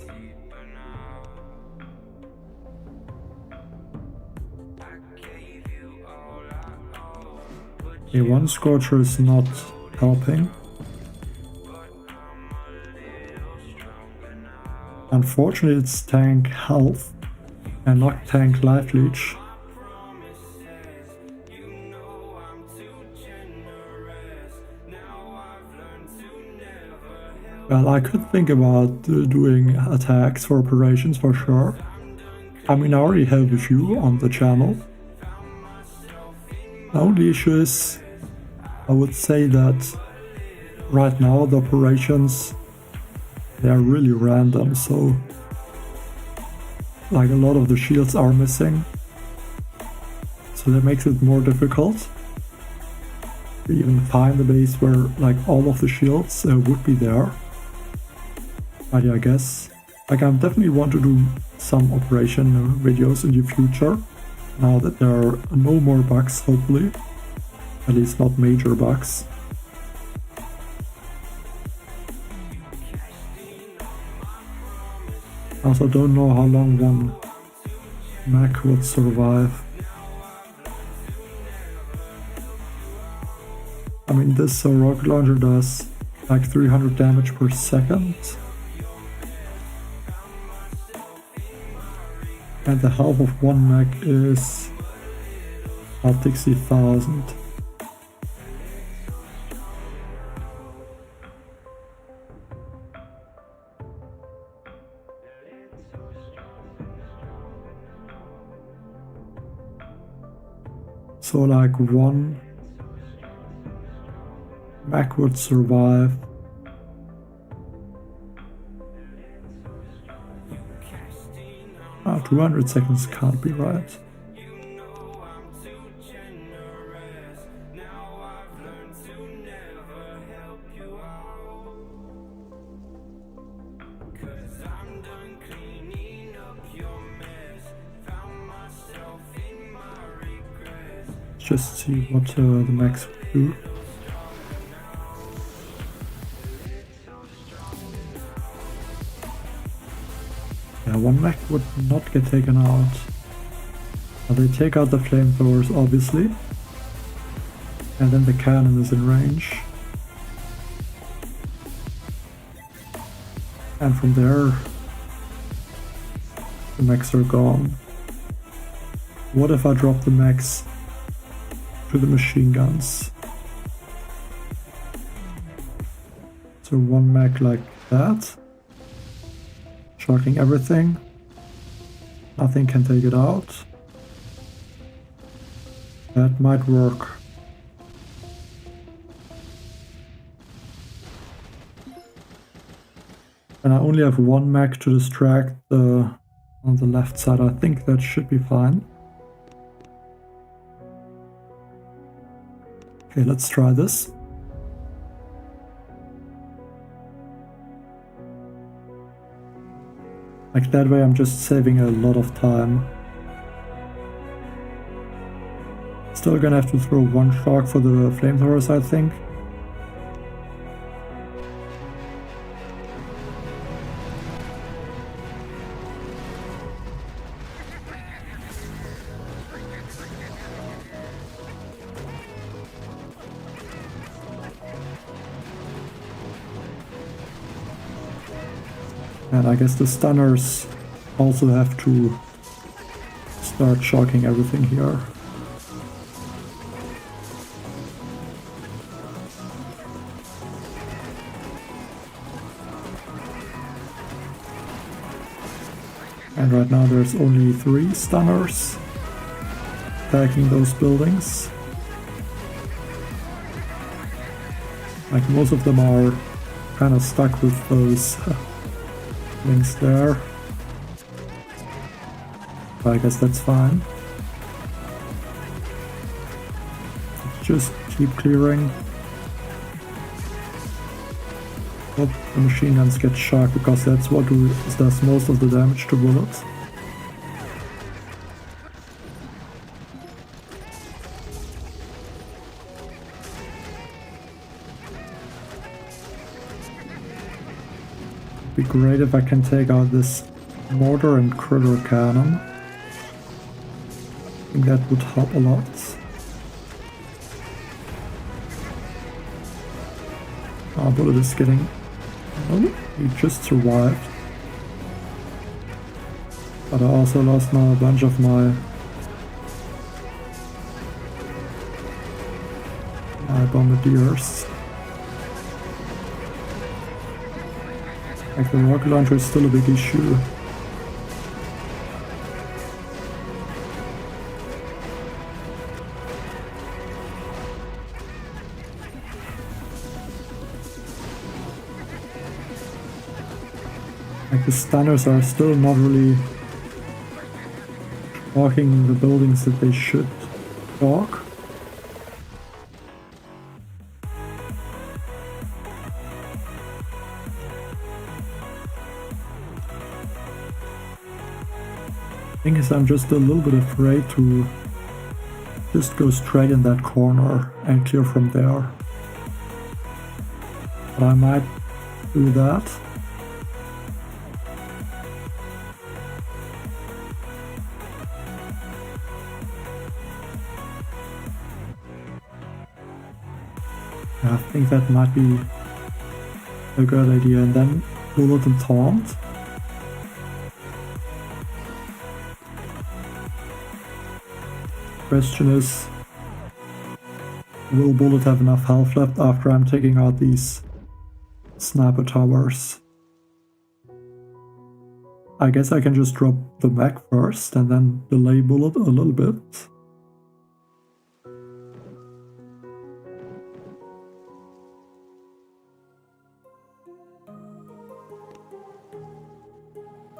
Okay, one Scorcher is not helping. Unfortunately, it's tank health. and knock tank life leech. Well, I could think about doing attacks for operations for sure. I mean, I already have a few on the channel. The only issue is, I would say that right now the operations, they are really random, so like a lot of the shields are missing. So that makes it more difficult to even find the base where like all of the shields would be there. But yeah, I guess like I definitely want to do some operation videos in the future, now that there are no more bugs, hopefully. At least not major bugs. I also don't know how long one mech would survive. I mean, this rocket launcher does like 300 damage per second. And the health of one mech is about 60,000. So like one mech would survive 200 seconds can't be right. Just see what the mechs will do. Yeah, one mech would not get taken out. Now they take out the flamethrowers, obviously. And then the cannon is in range. And from there, the mechs are gone. What if I drop the mechs to the machine guns? So one mech like that. Shocking everything. Nothing can take it out. That might work. And I only have one mech to distract on the left side. I think that should be fine. Okay, let's try this. Like that way I'm just saving a lot of time. Still gonna have to throw one shock for the flamethrowers, I think. And I guess the stunners also have to start shocking everything here. And right now there's only 3 stunners attacking those buildings. Like most of them are kind of stuck with those things there. But I guess that's fine. Just keep clearing. Hope the machine guns get shocked, because that's what does most of the damage to bullets. It'd be great if I can take out this mortar and critter cannon. I think that would help a lot. Our bullet is getting... Oh, he just survived. But I also lost now a bunch of my bombardiers. Like the rocket launcher is still a big issue. Like the stunners are still not really talking the buildings that they should talk. The thing is, I'm just a little bit afraid to just go straight in that corner and clear from there. But I might do that. I think that might be a good idea, and then bullet and taunt. Question is, will bullet have enough health left after I'm taking out these sniper towers? I guess I can just drop the mech first and then delay bullet a little bit.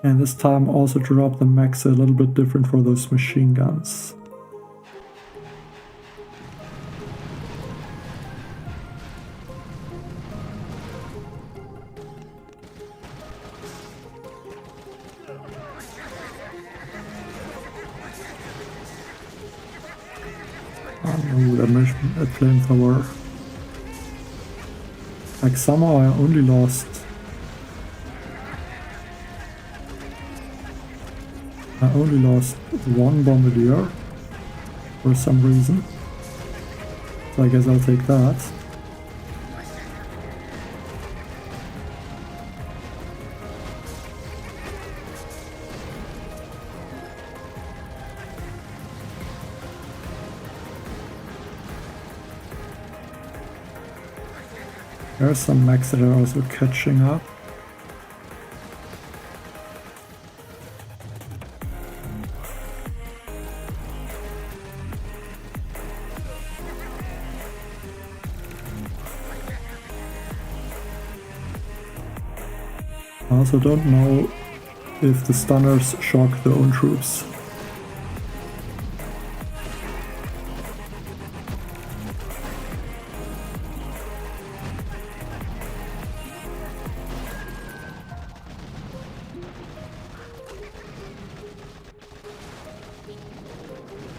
And this time also drop the mechs a little bit different for those machine guns. Oh, that flamethrower. Like somehow I only lost one bombardier for some reason. So I guess I'll take that. There are some mechs that are also catching up. I also don't know if the stunners shock their own troops.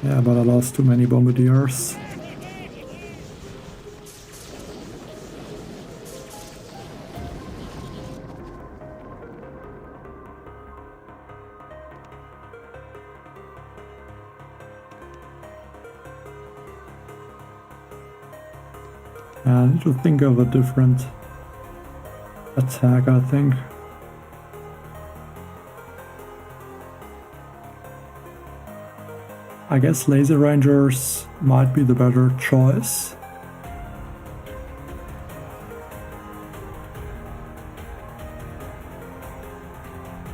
Yeah, but I lost too many bombardiers. I need to think of a different attack, I think. I guess laser rangers might be the better choice.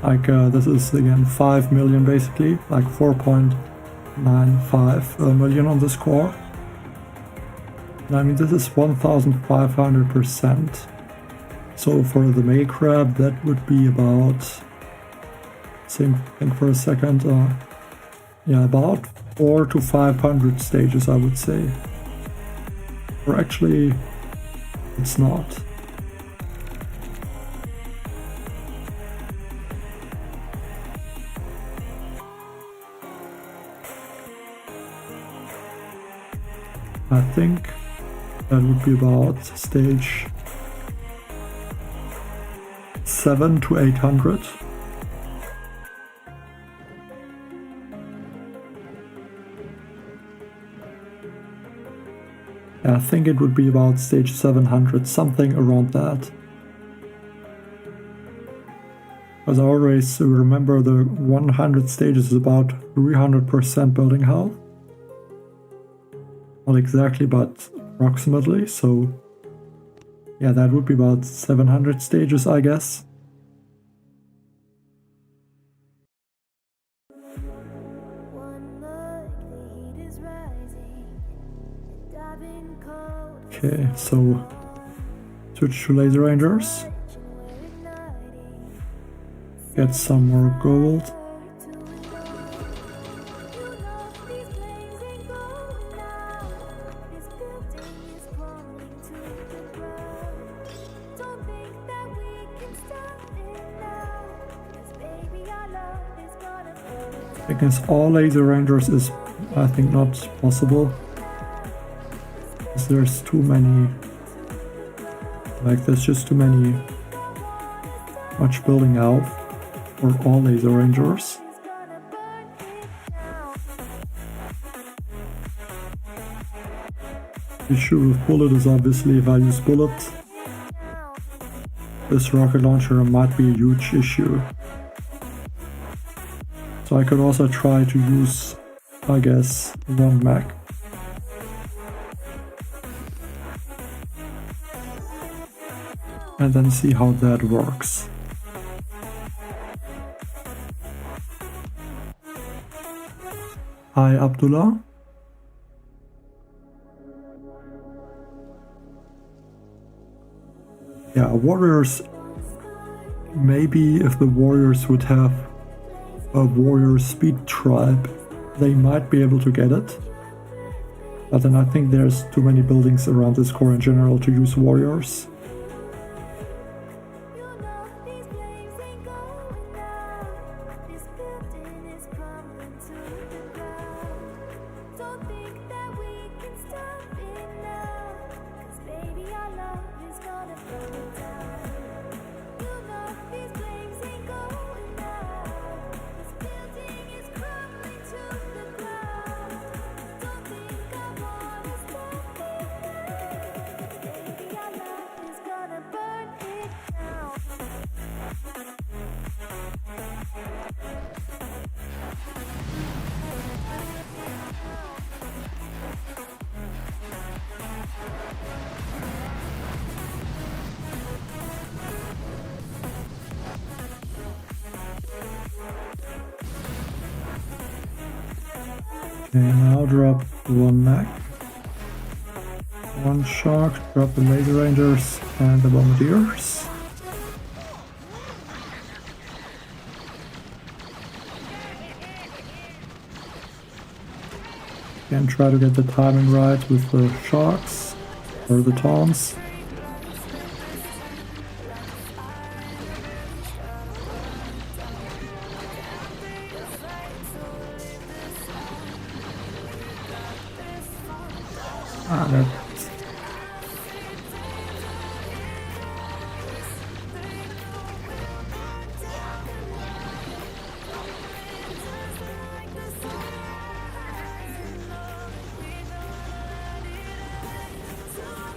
Like this is again 5 million basically, like 4.95 million on the score. I mean, this is 1500%. So for the May crab, that would be about, think for a second, yeah, about 400 to 500 stages, I would say. Or actually, it's not. I think that would be about stage 700 to 800. I think it would be about stage 700, something around that. Because I always remember the 100 stages is about 300% building health. Not exactly, but approximately, so yeah, that would be about 700 stages, I guess. Okay, so switch to laser rangers. Get some more gold. Against all laser rangers is, I think, not possible. Because there's too many. Like, there's just too much building out for all laser rangers. The issue with bullet is obviously if I use bullet, this rocket launcher might be a huge issue. So I could also try to use, I guess, one mech. And then see how that works. Hi, Abdullah. Yeah, warriors. Maybe if the warriors would have a warrior speed tribe, they might be able to get it. But then I think there's too many buildings around this core in general to use warriors. Okay, now drop one mech, one shark, drop the laser rangers and the bombardiers. Again, try to get the timing right with the sharks or the taunts.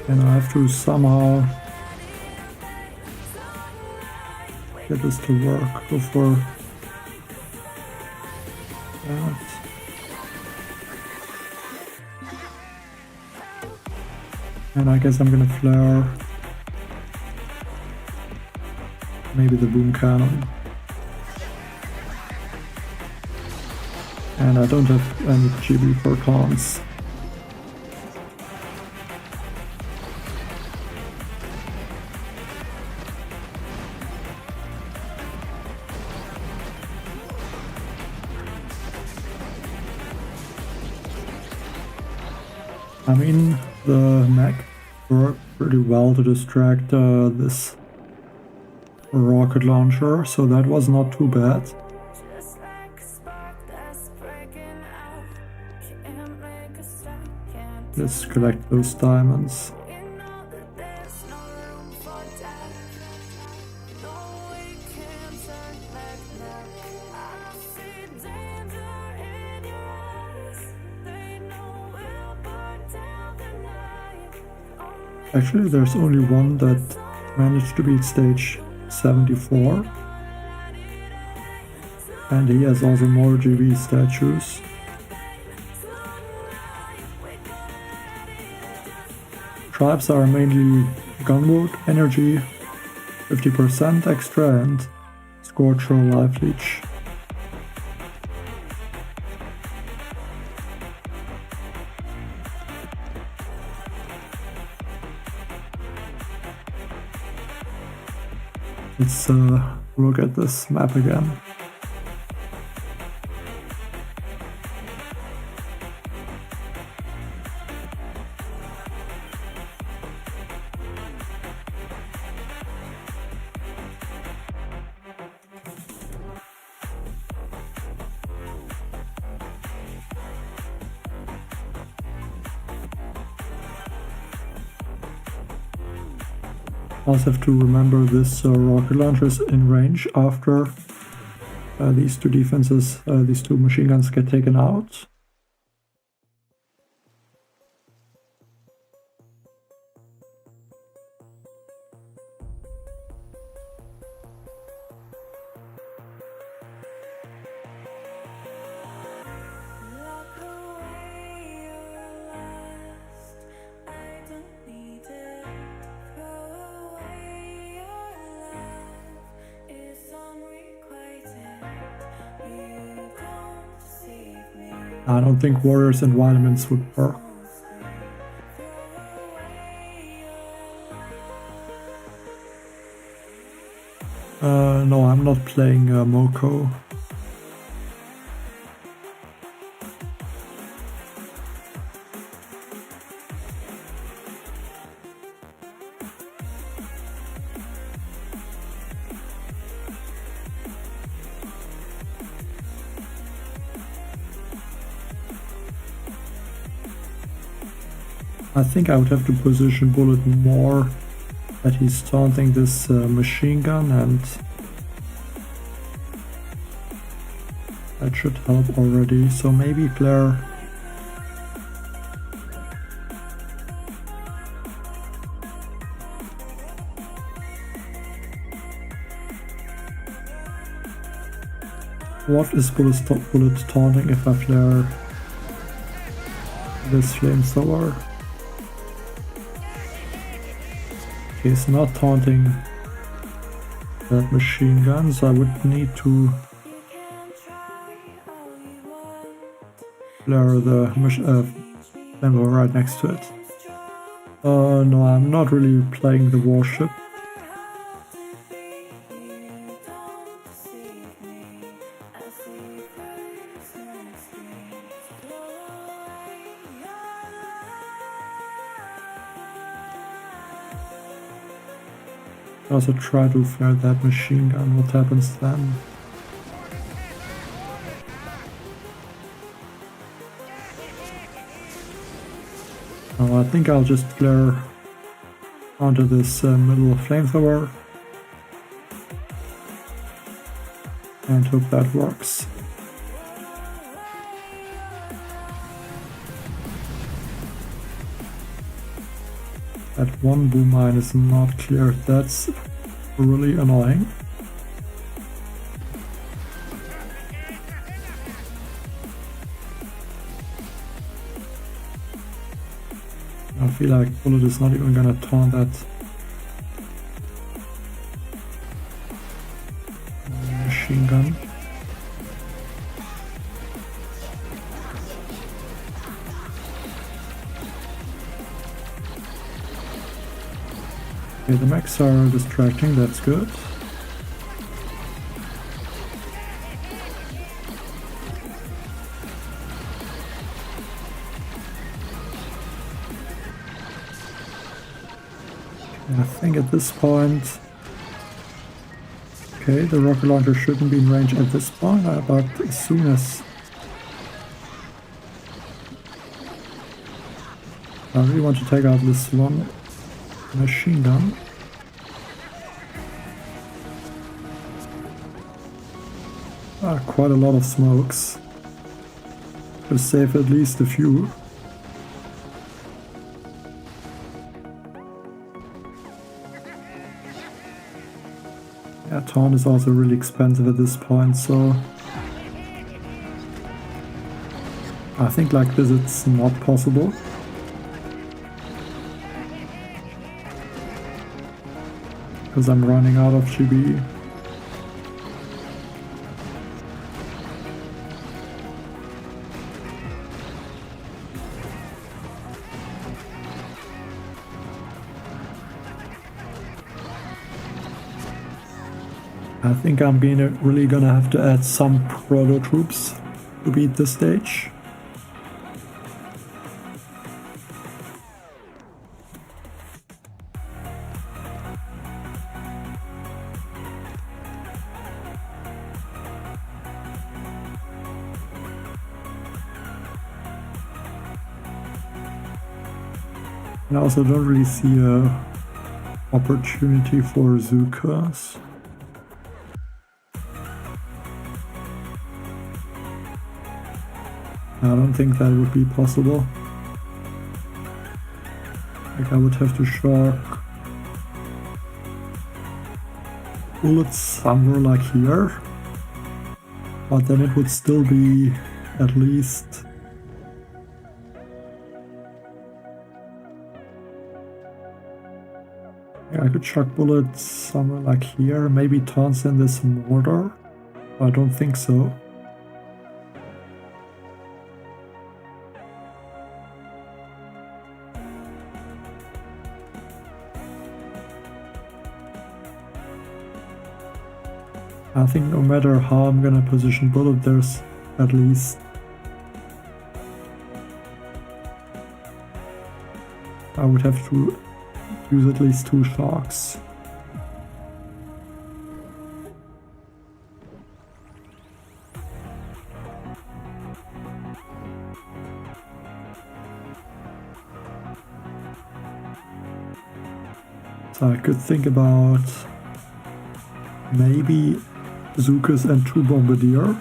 And I have to somehow get this to work. Go for that. And I guess I'm gonna flare maybe the boom cannon. And I don't have any GB for taunts. I mean, the mech worked pretty well to distract this rocket launcher, so that was not too bad. Let's collect those diamonds. Actually, there's only one that managed to beat stage 74. And he has also more GV statues. Tribes are mainly gunboat energy, 50% extra, and Scorcher life leech. Let's look at this map again. Also have to remember this rocket launcher is in range after these two defenses, these two machine guns get taken out. I don't think warriors and vitamins would work. No, I'm not playing Moko. I think I would have to position Bullet more that he's taunting this machine gun, and that should help already. So maybe Flare. What is Bullet taunting if I flare this flamethrower? He's not taunting that machine gun, so I would need to flare the flamethrower right next to it. No, I'm not really playing the warship. Also try to flare that machine gun. What happens then? Oh, I think I'll just flare onto this middle flamethrower and hope that works. That one boom mine is not clear. That's really annoying. I feel like Bullet is not even gonna taunt that machine gun. Okay, the mechs are distracting, that's good. I think at this point, okay, the rocket launcher shouldn't be in range at this point, but as soon as I really want to take out this one machine gun. Quite a lot of smokes. To save at least a few. Yeah, taunt is also really expensive at this point, so I think like this it's not possible. Because I'm running out of GB. I think I'm really gonna have to add some proto troops to beat this stage. And I also don't really see a opportunity for Zukas. I don't think that would be possible. Like I would have to shock bullets somewhere like here, but then it would still be at least I could shock bullets somewhere like here, maybe taunts in this mortar, but I don't think so. I think no matter how I'm gonna position bullet, there's at least I would have to use at least 2 shocks. So I could think about maybe Zukas and 2 Bombardier.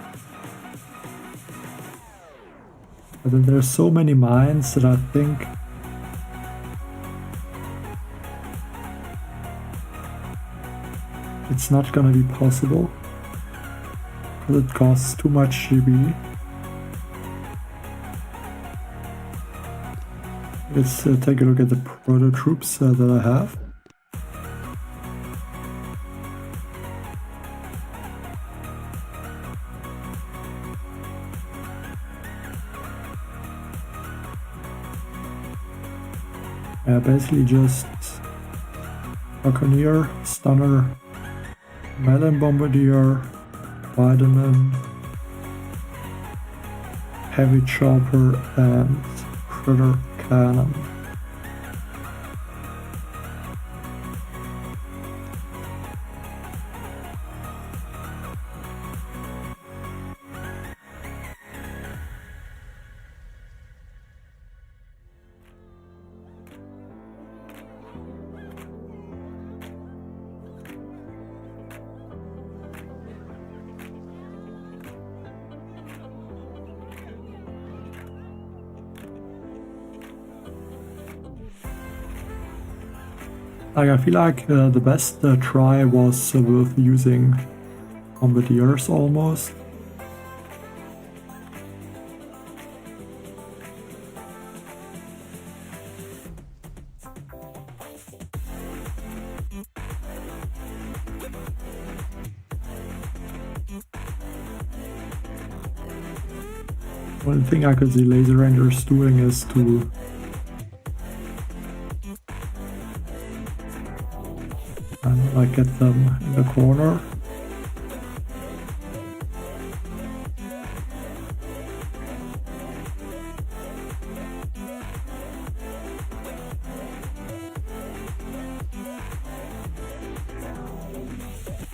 But then there's so many mines that I think it's not gonna be possible. Because it costs too much GB. Let's take a look at the proto troops that I have. Basically just Buccaneer, Stunner, Melon Bombardier, Vitamin, Heavy Chopper and Critter Cannon. Like I feel like the best try was with using Bombardiers almost. One thing I could see Laser Rangers doing is to like get them in the corner.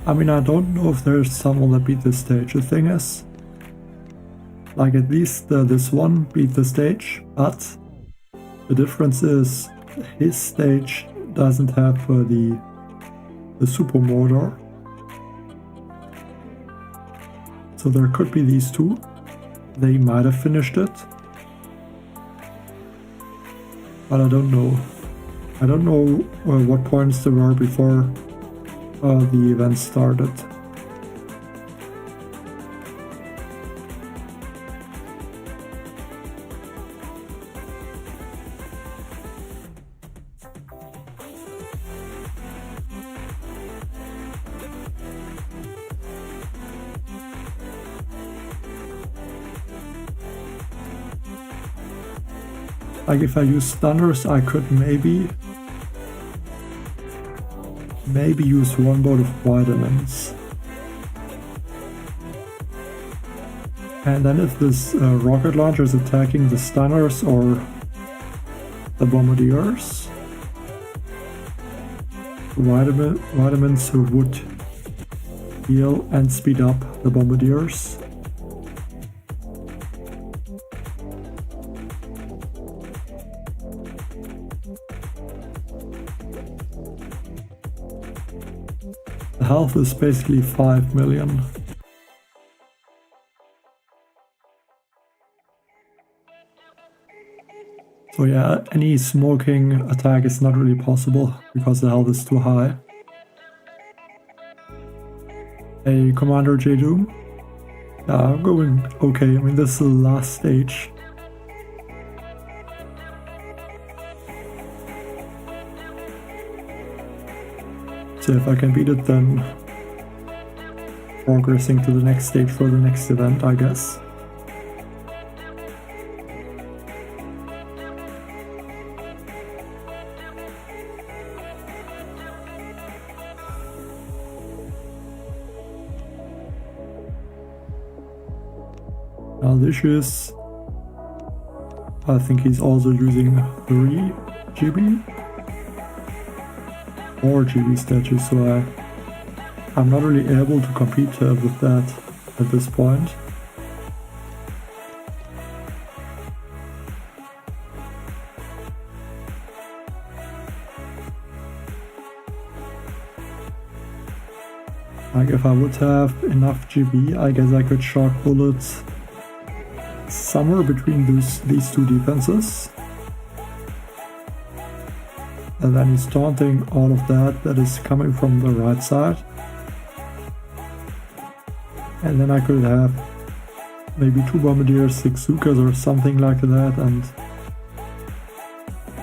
I mean, I don't know if there's someone that beat this stage. The thing is, like at least this one beat the stage, but the difference is his stage doesn't have the super motor. So there could be these two. They might have finished it. But I don't know. I don't know what points there were before the event started. Like if I use stunners, I could maybe use one bolt of vitamins. And then if this rocket launcher is attacking the stunners or the bombardiers, vitamins would heal and speed up the bombardiers. The health is basically 5 million. So yeah, any smoking attack is not really possible because the health is too high. Hey, Commander J Doom. Yeah, I'm going okay. I mean, this is the last stage. So if I can beat it, then progressing to the next stage for the next event, I guess. Now the issue is, I think he's also using 3 GB. 4 GB statues, so I'm not really able to compete with that at this point. Like if I would have enough GB, I guess I could shock bullets somewhere between these two defenses. And then he's taunting all of that is coming from the right side. And then I could have maybe 2 bombardiers, 6 Zukas or something like that, and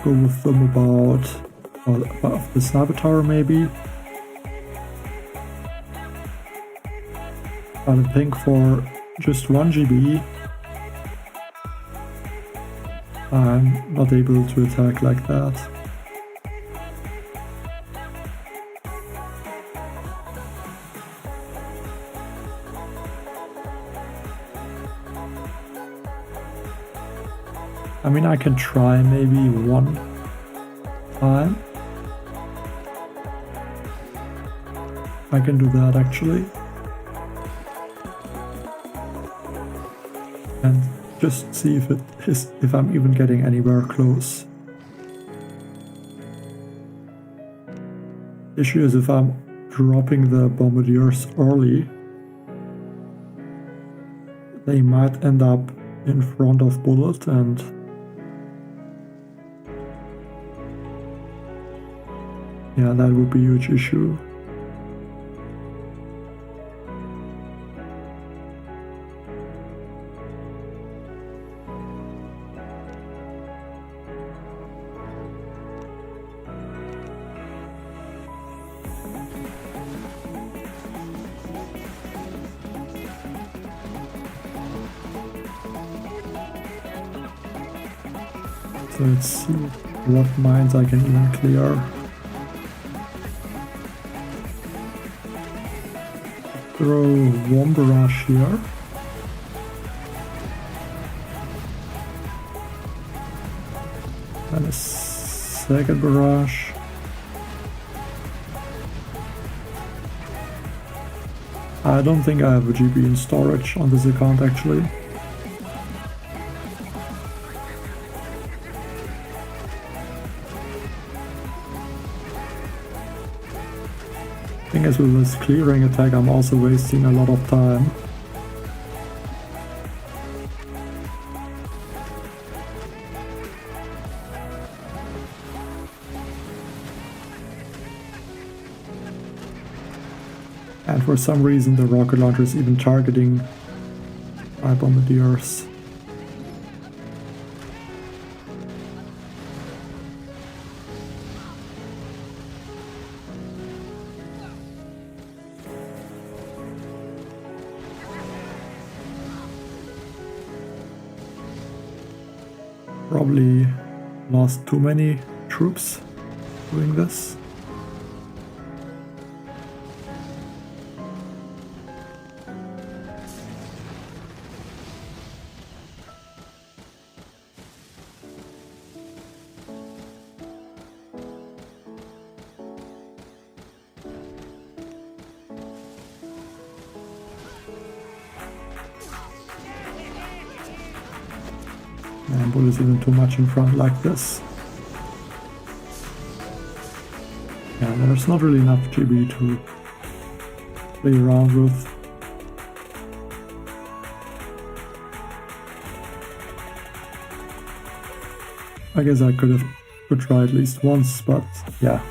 go with them above the sniper tower maybe. But I think for just 1 GB I'm not able to attack like that. I mean, I can try maybe one time. I can do that actually. And just see if I'm even getting anywhere close. Issue is if I'm dropping the bombardiers early, they might end up in front of bullet, and yeah, that would be a huge issue. So let's see what mines I can even clear. Throw one barrage here. And a second barrage. I don't think I have a GB in storage on this account actually. As with this clearing attack, I'm also wasting a lot of time. And for some reason the rocket launcher is even targeting my bombardiers. Probably lost too many troops doing this. And bull is even too much in front like this. Yeah, there's not really enough GB to play around with. I guess I could try at least once, but yeah,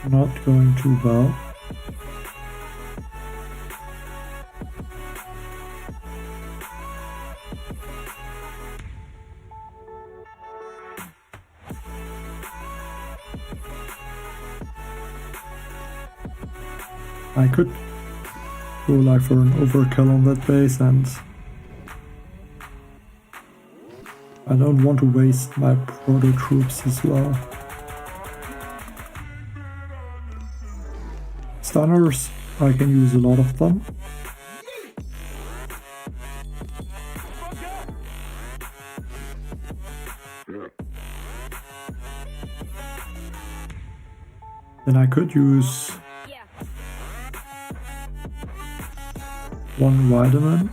not going too well. I could go like for an overkill on that base, and I don't want to waste my proto troops as well. Stunners, I can use a lot of them. Then I could use one vitamin.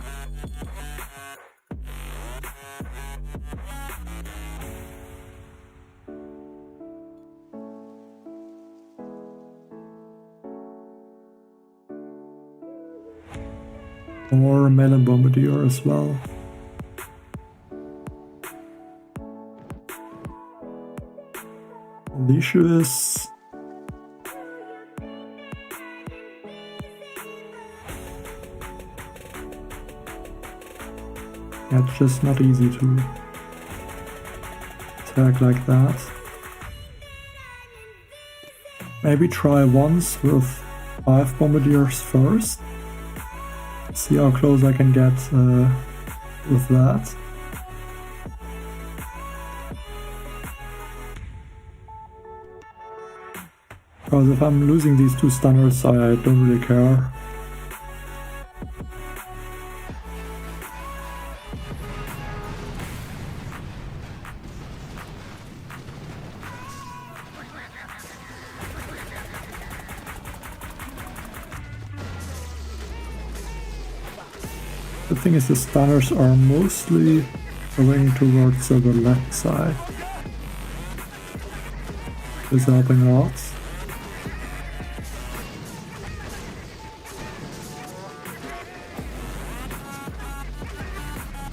Or melon bombardier as well. The issue is it's just not easy to attack like that. Maybe try once with 5 bombardiers first. See how close I can get with that. Because if I'm losing these 2 stunners, I don't really care. The thing is, the stunners are mostly going towards the left side. Is helping a lot.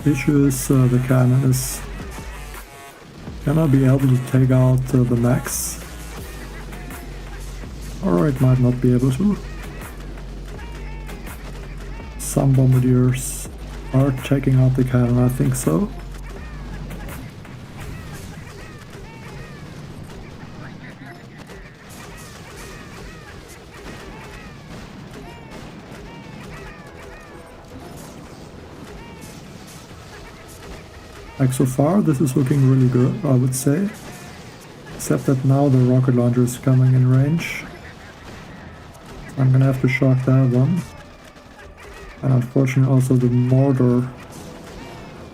The issue is the cannon is gonna be able to take out the max, or it might not be able to. Some bombardiers are checking out the cannon, I think so. Like so far, this is looking really good, I would say. Except that now the rocket launcher is coming in range. I'm gonna have to shock that one. And unfortunately also the mortar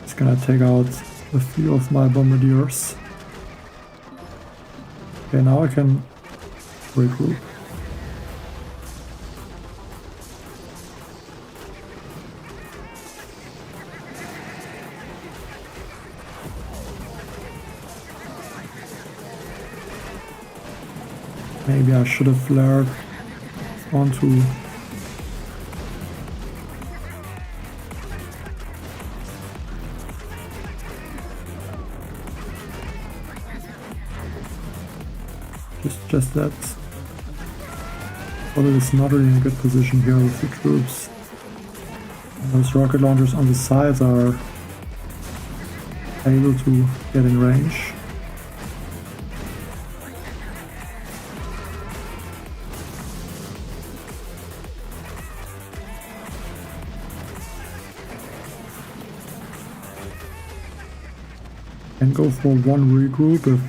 is gonna take out a few of my bombardiers. Okay, now I can regroup. Maybe I should have flared onto just that. Although it's not really in a good position here with the troops. And those rocket launchers on the sides are able to get in range. Can can go for one regroup if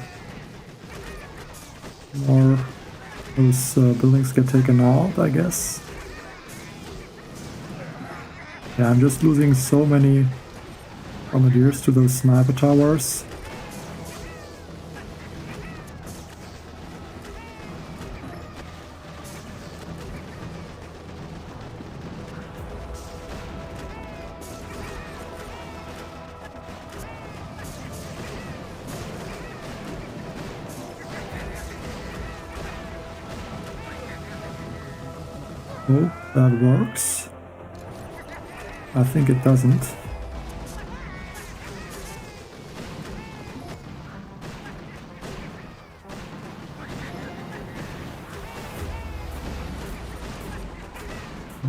more those buildings get taken out, I guess. Yeah, I'm just losing so many bombardiers to those sniper towers. Oh, that works. I think it doesn't.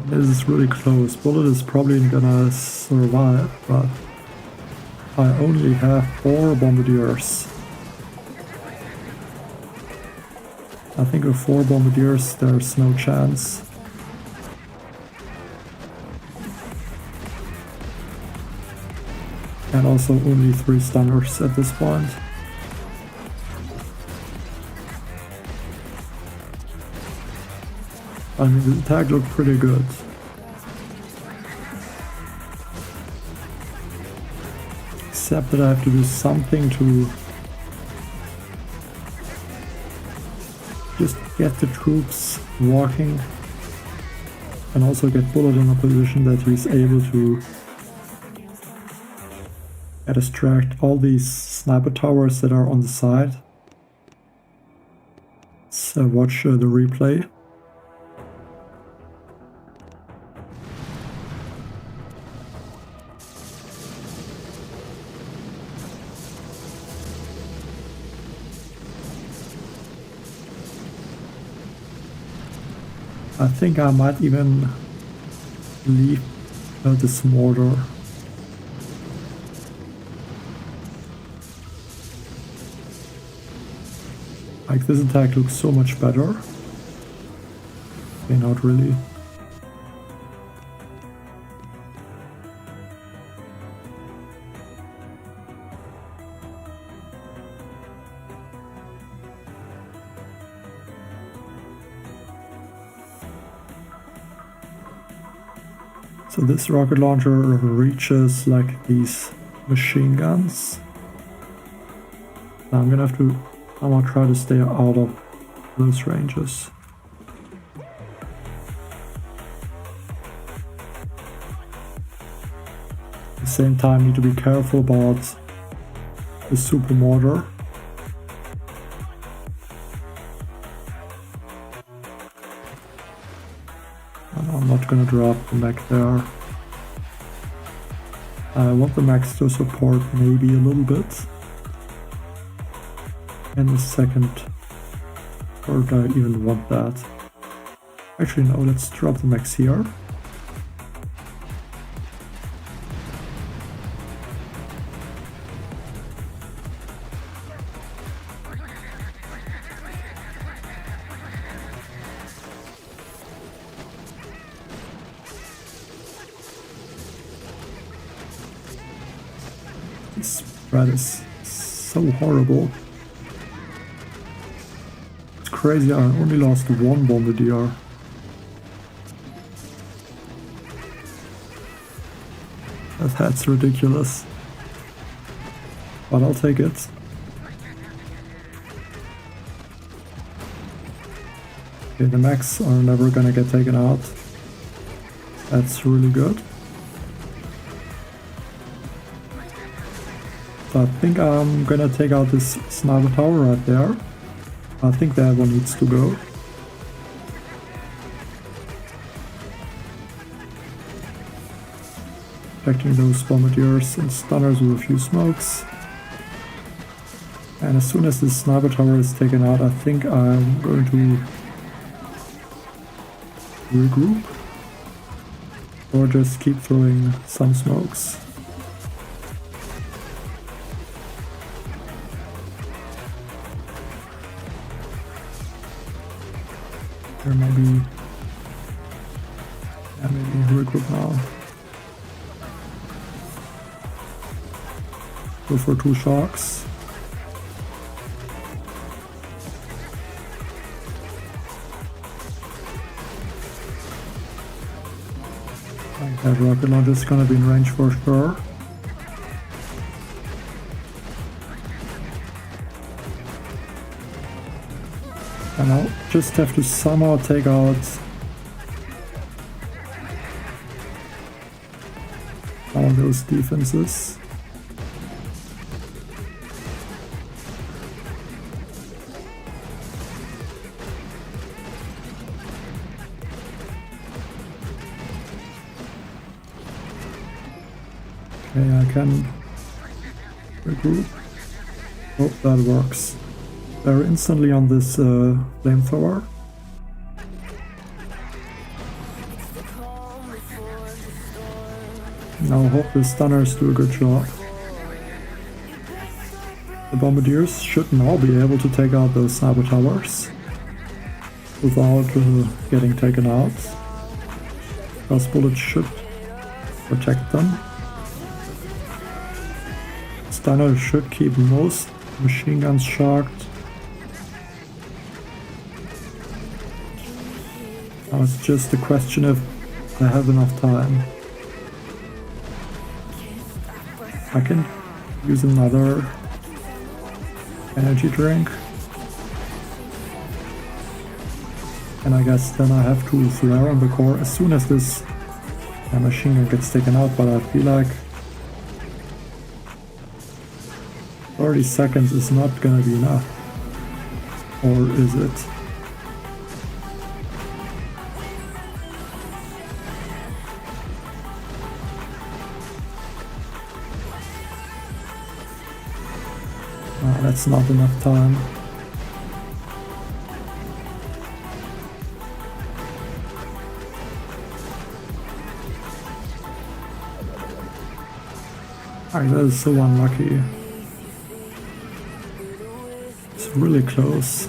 This is really close. Bullet is probably gonna survive, but I only have 4 bombardiers. I think with 4 bombardiers there's no chance. And also only 3 stunners at this point. I mean, the attack looked pretty good. Except that I have to do something to just get the troops walking and also get Bullet in a position that he's able to distract all these sniper towers that are on the side. So watch the replay. I think I might even leave this mortar. Like, this attack looks so much better. Okay, not really. So this rocket launcher reaches like these machine guns. Now I'm gonna try to stay out of those ranges. At the same time, need to be careful about the super mortar. I'm not gonna drop the mech there. I want the mechs to support maybe a little bit. And the second, or do I even want that? Actually no, let's drop the mechs here. This spread is so horrible. It's crazy, I only lost 1 bombardier. That's ridiculous. But I'll take it. Okay, the mechs are never gonna get taken out. That's really good. So I think I'm gonna take out this sniper tower right there. I think that one needs to go. Protecting those bombardiers and stunners with a few smokes. And as soon as this sniper tower is taken out, I think I'm going to regroup. Or just keep throwing some smokes. Or maybe regroup now. go for 2 shocks. That rocket launcher is gonna be in range for sure. And I'll just have to somehow take out all those defenses. Okay, I can regroup. Oh, that works. They're instantly on this flamethrower. Now I hope the stunners do a good job. The bombardiers should now be able to take out those sniper towers without getting taken out. Those bullets should protect them. Stunner should keep most machine guns shocked. Now it's just a question if I have enough time. I can use another energy drink. And I guess then I have to flare on the core as soon as this machine gun gets taken out, but I feel like 30 seconds is not gonna be enough. Or is it? Oh, that's not enough time. Alright, that is so unlucky. It's really close.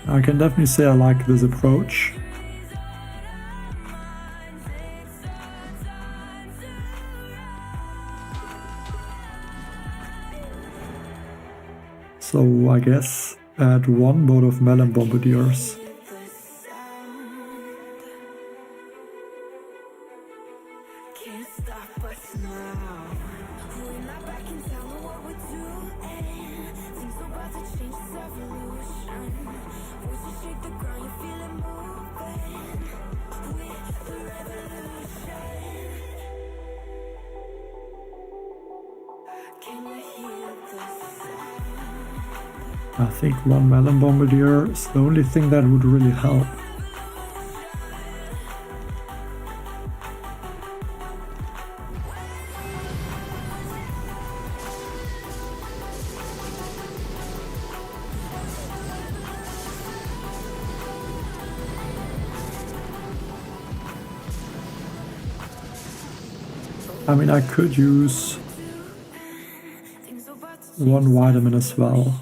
I can definitely say I like this approach. So I guess add one boat of melon bombardiers. I think one melon bombardier is the only thing that would really help. I mean, I could use one vitamin as well.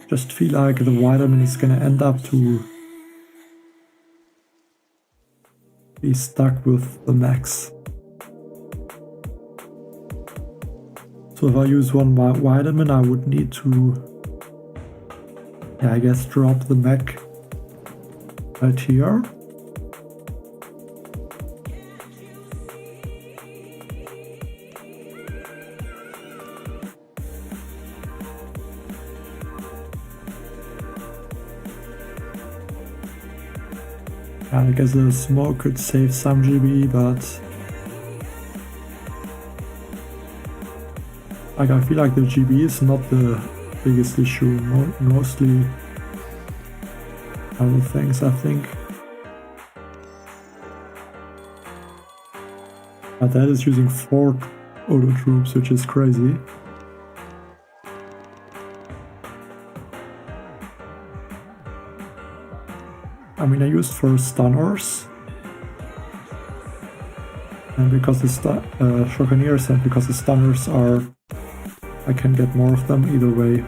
Just feel like the vitamin is gonna end up to be stuck with the max. So if I use one vitamin, I would need to, yeah, I guess drop the mech right here. I guess the smoke could save some GB, but like I feel like the GB is not the biggest issue, mostly other things, I think. But that is using 4 auto troops, which is crazy. I mean, I used 4 stunners, and because the Shockeneers and because the stunners are, I can get more of them either way.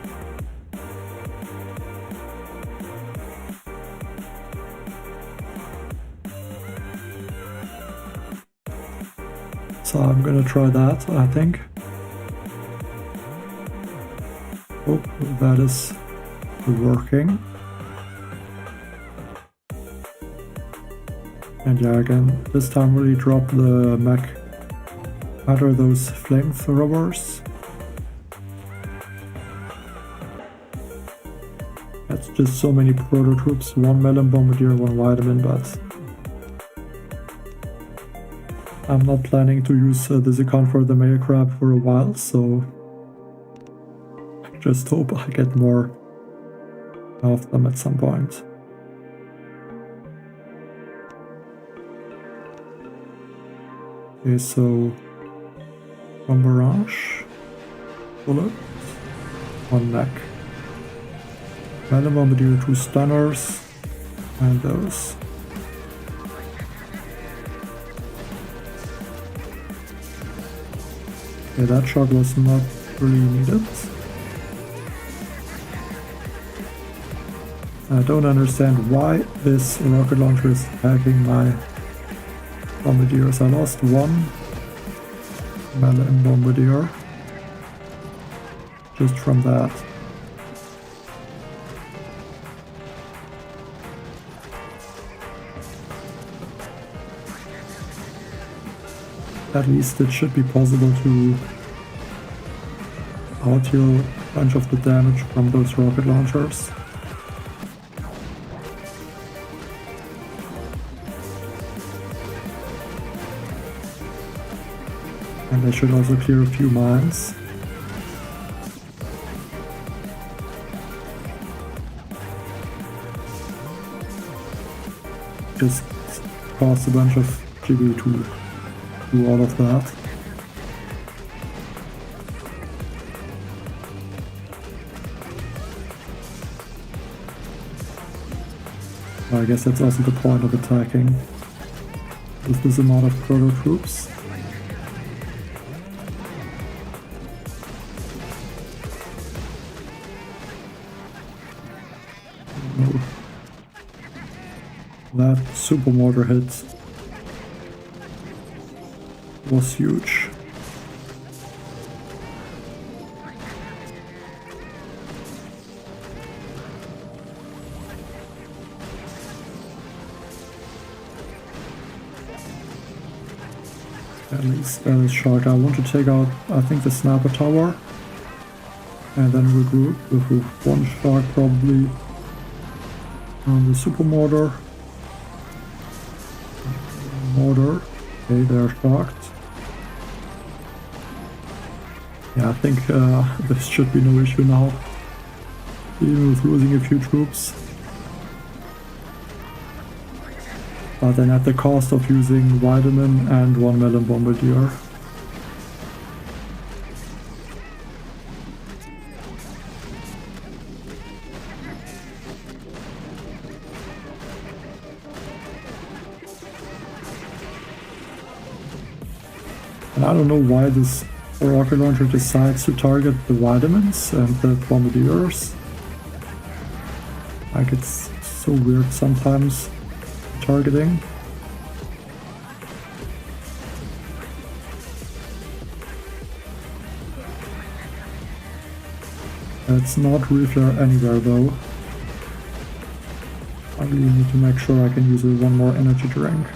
So I'm gonna try that, I think. Hope that is working. And yeah, again, this time really drop the mech under those flamethrowers. That's just so many proto troops, one melon bombardier, one vitamin, but I'm not planning to use this account for the mail crab for a while, so I just hope I get more of them at some point. Okay, so one barrage, bullet, one neck. Melon bombardier, 2 stunners, and those. Okay, that shot was not really needed. I don't understand why this rocket launcher is attacking my bombardiers. I lost one melon bombardier just from that. At least it should be possible to out-heal a bunch of the damage from those rocket launchers. And I should also clear a few mines. Just cost a bunch of GB to do all of that. I guess that's also the point of attacking with this amount of proto troops. No. That super mortar hit was huge. At least that is shark. I want to take out, I think, the sniper tower and then regroup with one shark probably on the super mortar. Okay, they're shocked. Yeah, I think this should be no issue now, even with losing a few troops. But then at the cost of using vitamin and one melon bombardier. And I don't know why this rocket launcher decides to target the vitamins and the bombardiers. Like, it's so weird sometimes, targeting. It's not reflare anywhere though. I really need to make sure I can use one more energy drink.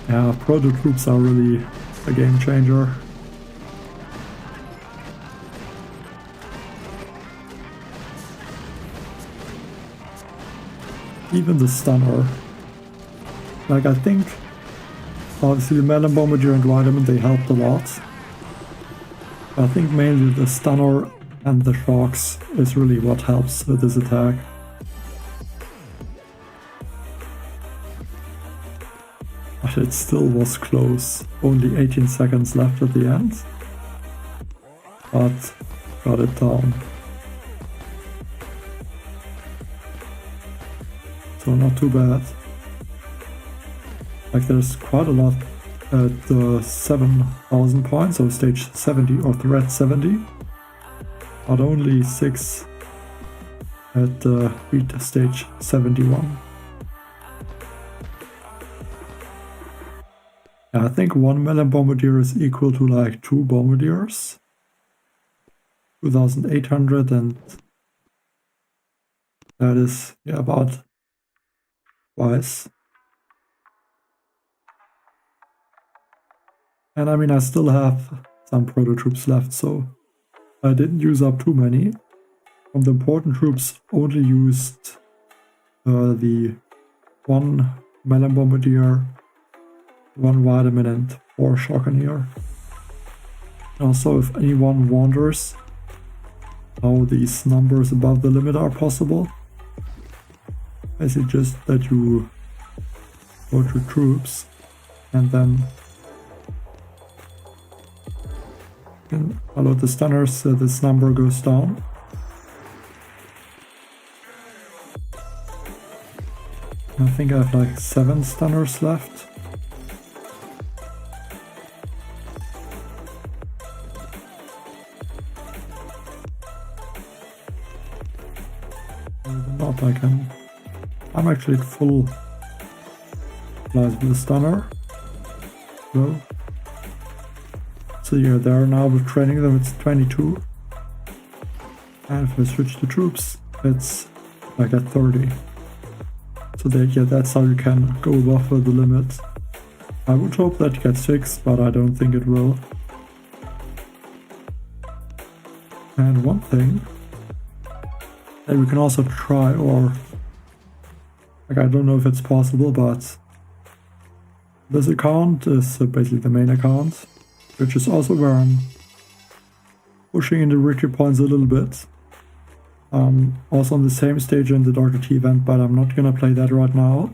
Yeah, proto troops are really a game changer. Even the stunner. Like, I think obviously the melon bombardier and vitamin, they helped a lot. But I think mainly the stunner and the shocks is really what helps with this attack. But it still was close. Only 18 seconds left at the end. But got it down. So not too bad. Like, there's quite a lot at 7,000 points, so stage 70 or threat 70, but only 6 at beat stage 71. Yeah, I think 1 million bombardier is equal to like 2 bombardiers. 2,800, and that is, yeah, about twice. And I mean, I still have some proto troops left, so I didn't use up too many. From the important troops, only used the 1 melon bombardier, 1 vitamin, and 4 shockeneer. Also, if anyone wonders how these numbers above the limit are possible, I suggest that you go to troops and then follow the stunners, so this number goes down. I think I have like 7 stunners left. Not I can. I'm actually at full supplies with the stunner. So yeah, there now with training them it's 22. And if I switch to troops, it's like at 30. So that, yeah, that's how you can go above the limit. I would hope that it gets fixed, but I don't think it will. And one thing that we can also try, or like I don't know if it's possible, but this account is basically the main account, which is also where I'm pushing in the victory points a little bit. Also on the same stage in the Dr. T event, but I'm not gonna play that right now.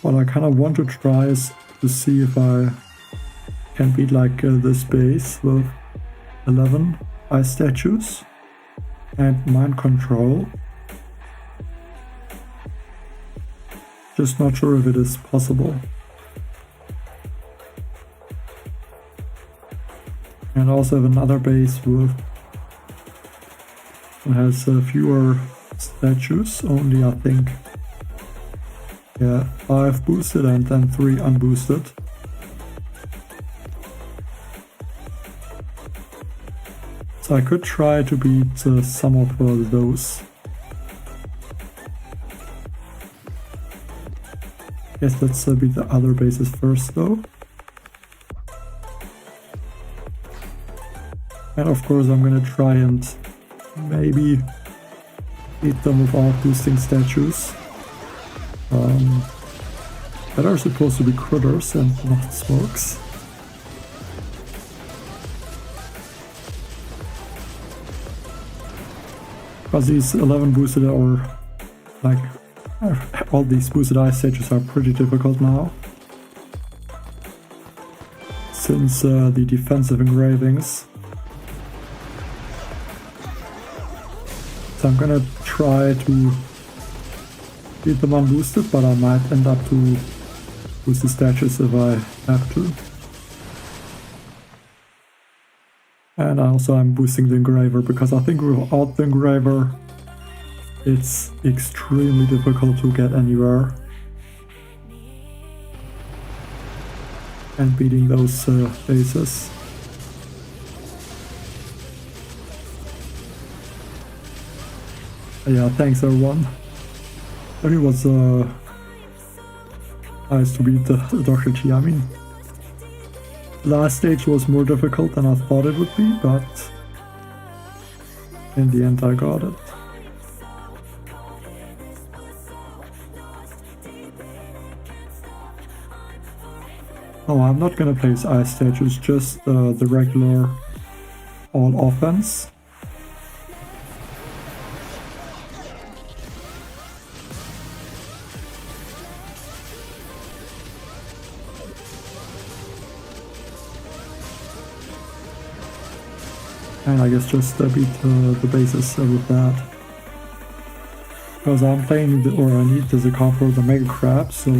What I kind of want to try is to see if I can beat like this base with 11 ice statues and mind control. Just not sure if it is possible. And also have another base with has fewer statues, only I think, yeah, 5 boosted and then 3 unboosted. So I could try to beat some of those. Yes, let's beat the other bases first though. And of course I'm gonna try and maybe beat them without boosting statues. That are supposed to be critters and not smokes. Because these 11 boosted or like all these boosted ice stages are pretty difficult now. Since the defensive engravings. So I'm gonna try to beat them unboosted, but I might end up to boost the statues if I have to. And also I'm boosting the engraver, because I think without the engraver it's extremely difficult to get anywhere. And beating those bases. Yeah, thanks everyone. I mean, it was nice to beat the Dr. T. I mean, last stage was more difficult than I thought it would be, but in the end I got it. Oh, I'm not gonna play ice statues, just the regular all offense. And I guess just beat the bases with that. Because I'm playing, or I need this account for the Mega Crab, so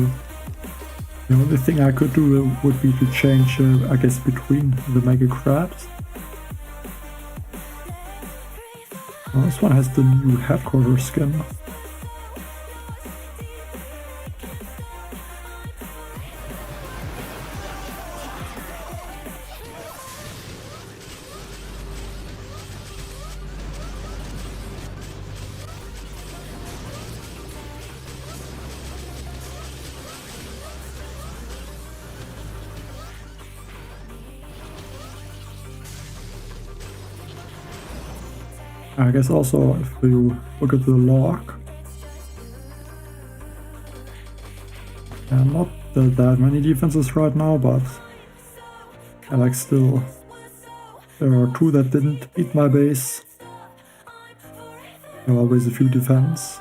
The only thing I could do would be to change, I guess, between the Mega Crabs. Well, this one has the new headquarters skin. I guess also if you look at the log, and not that many defenses right now, but I like still there are 2 that didn't beat my base. There are always a few defense.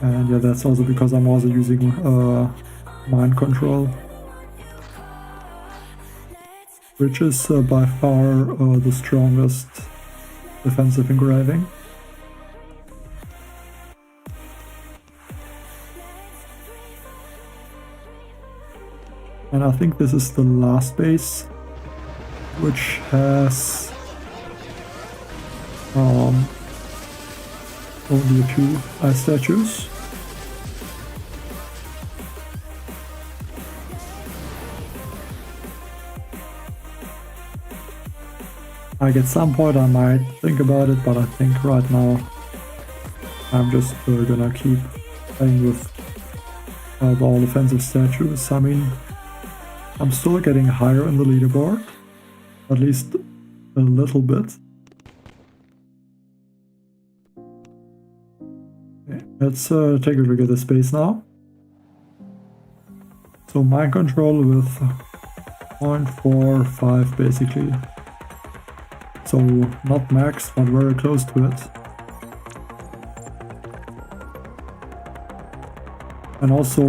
And yeah, that's also because I'm also using mind control, which is by far the strongest defensive engraving. And I think this is the last base, which has only a few ice statues. Like at some point I might think about it, but I think right now I'm just gonna keep playing with all offensive statues. I mean, I'm still getting higher in the leaderboard, at least a little bit. Okay, let's take a look at the space now. So mind control with 0.45 basically. So not max, but very close to it. And also,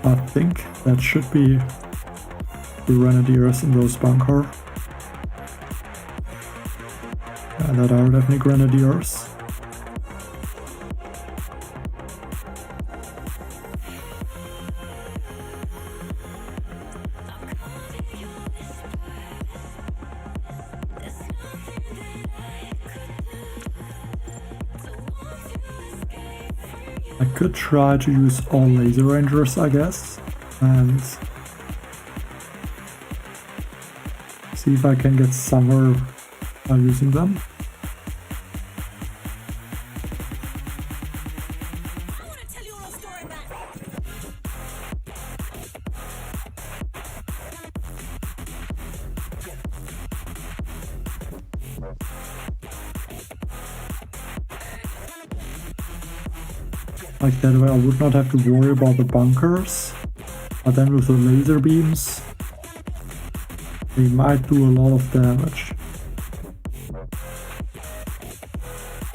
I think that should be the Grenadiers in those bunker. And that are definitely Grenadiers. I could try to use all laser rangers, I guess, and see if I can get somewhere by using them. Like that way I would not have to worry about the bunkers, but then with the laser beams they might do a lot of damage.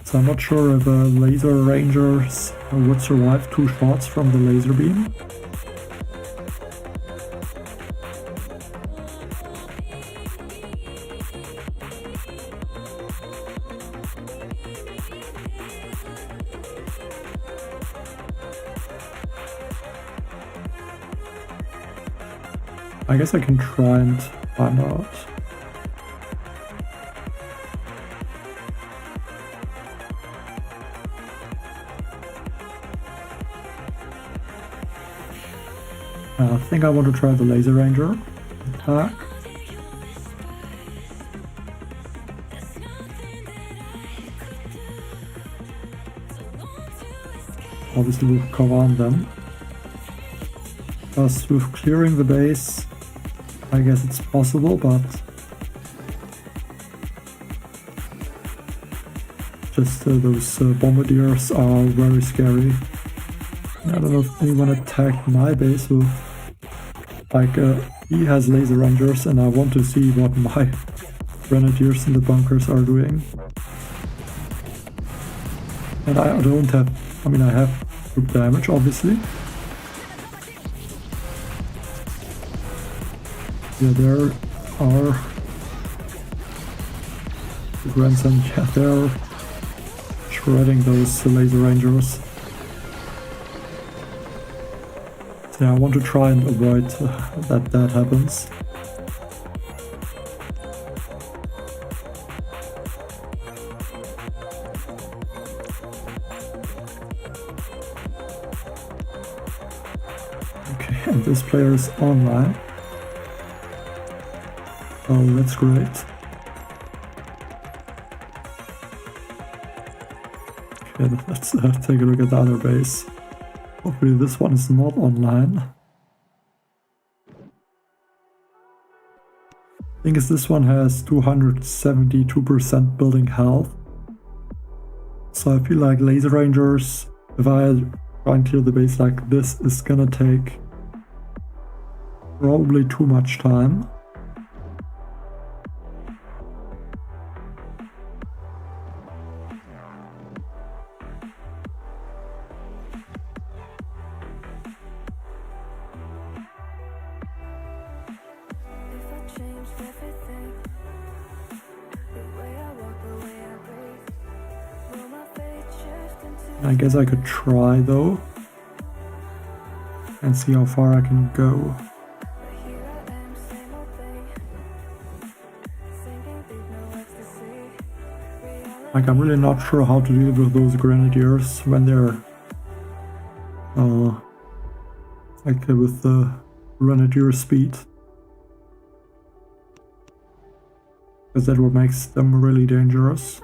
So I'm not sure if laser rangers would survive 2 shots from the laser beam. I guess I can try and find out. I think I want to try the Laser Ranger attack. Obviously we'll command them. Because with clearing the base, I guess it's possible, but just those bombardiers are very scary. I don't know if anyone attacked my base with, like, he has laser rangers and I want to see what my grenadiers in the bunkers are doing. And I don't have, I mean I have good damage obviously. Yeah, there are the grandson, yeah, they're shredding those laser rangers. So yeah, I want to try and avoid that happens. Okay, and this player is online. Oh, that's great. Okay, let's take a look at the other base. Hopefully this one is not online. Thing is, this one has 272% building health. So I feel like laser rangers, if I try and clear the base like this, is gonna take probably too much time. I guess I could try though and see how far I can go. Like, I'm really not sure how to deal with those grenadiers when they're like with the grenadier speed, because that what makes them really dangerous.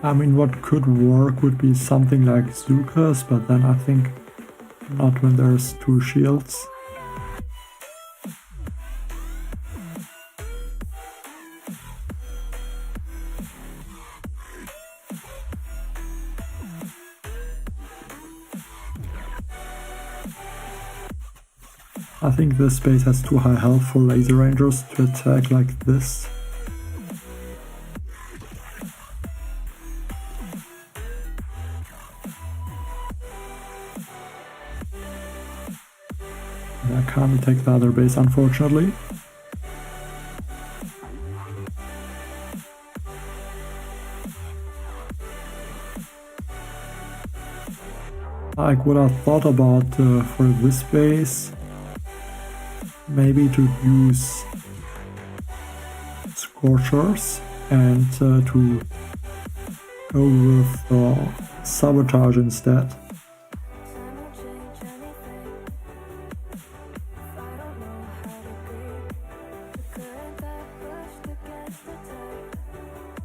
I mean, what could work would be something like Zukas, but then I think not when there's two shields. I think this base has too high health for laser rangers to attack like this. I can't take the other base, unfortunately. Like, what I thought about for this base, maybe to use Scorchers and to go with Sabotage instead.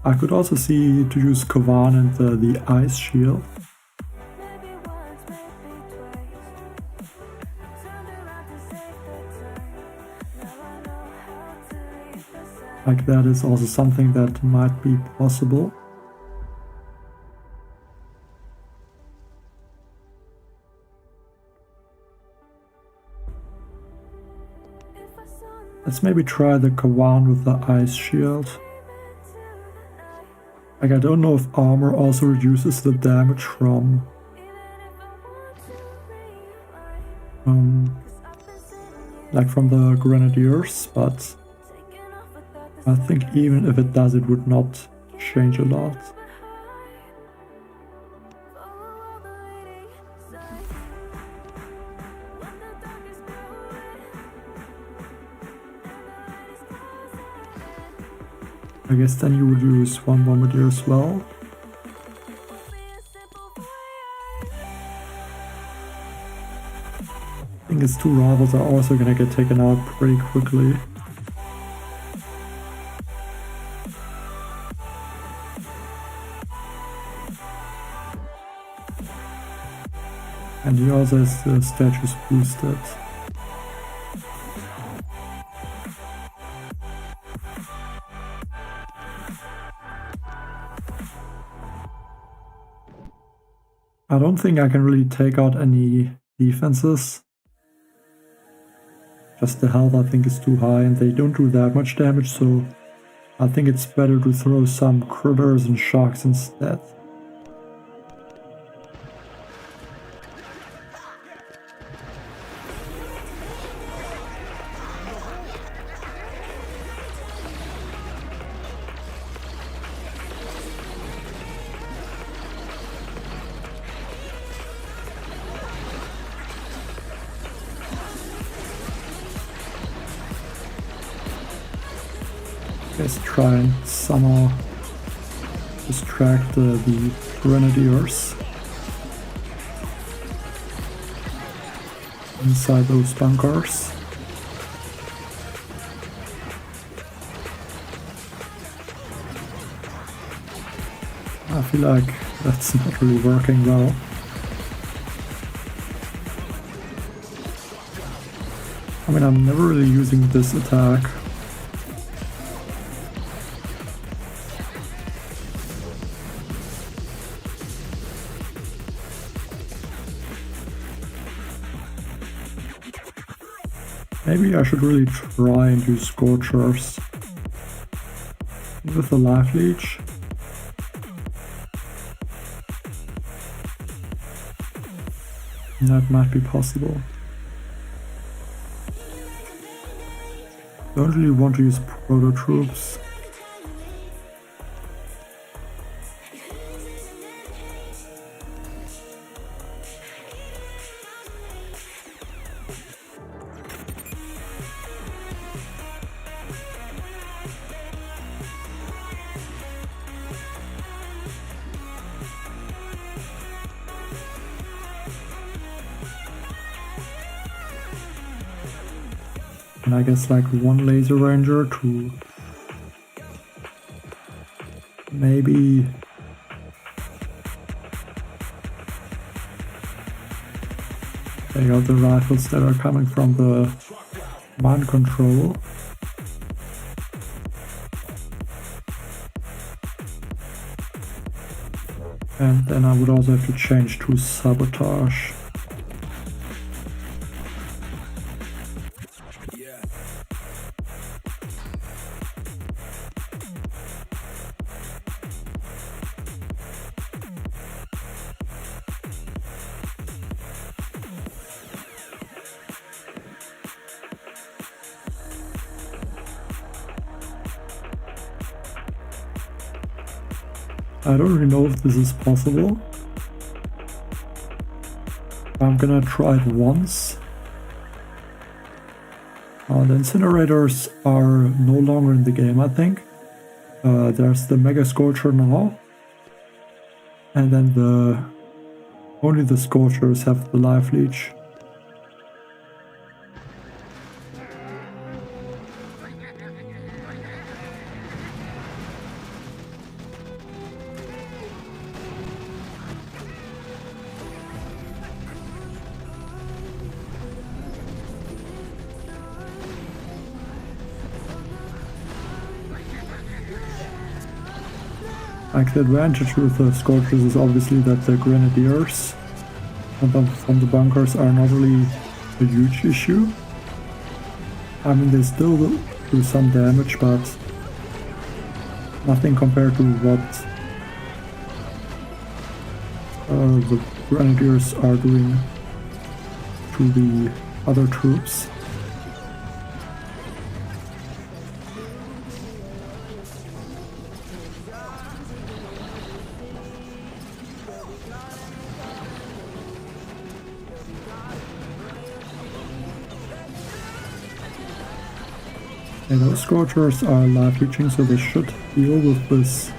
I could also see to use Kovan and the Ice Shield. Like, that is also something that might be possible. Let's maybe try the Kovan with the Ice Shield. Like, I don't know if armor also reduces the damage from like from the grenadiers, but I think even if it does, it would not change a lot. I guess then you would use one bombardier as well. I think its two rivals are also gonna get taken out pretty quickly. And he also has the statues boosted. I don't think I can really take out any defenses. Just the health I think is too high and they don't do that much damage, so I think it's better to throw some critters and sharks instead. Let's try and somehow distract the grenadiers inside those bunkers. I feel like that's not really working well. I mean, I'm never really using this attack. Maybe I should really try and use Scorchers with the Life Leech. That might be possible. Don't really want to use Proto Troops. And I guess like one Laser Ranger to maybe take out the rifles that are coming from the mind control. And then I would also have to change to Sabotage. I don't really know if this is possible. I'm gonna try it once. The incinerators are no longer in the game, I think. There's the Mega Scorcher now. And then only the Scorchers have the Life Leech. Like, the advantage with the Scorchers is obviously that the Grenadiers from the bunkers are not really a huge issue. I mean, they still do some damage, but nothing compared to what the Grenadiers are doing to the other troops. And those Scorchers are life leeching, so they should deal with this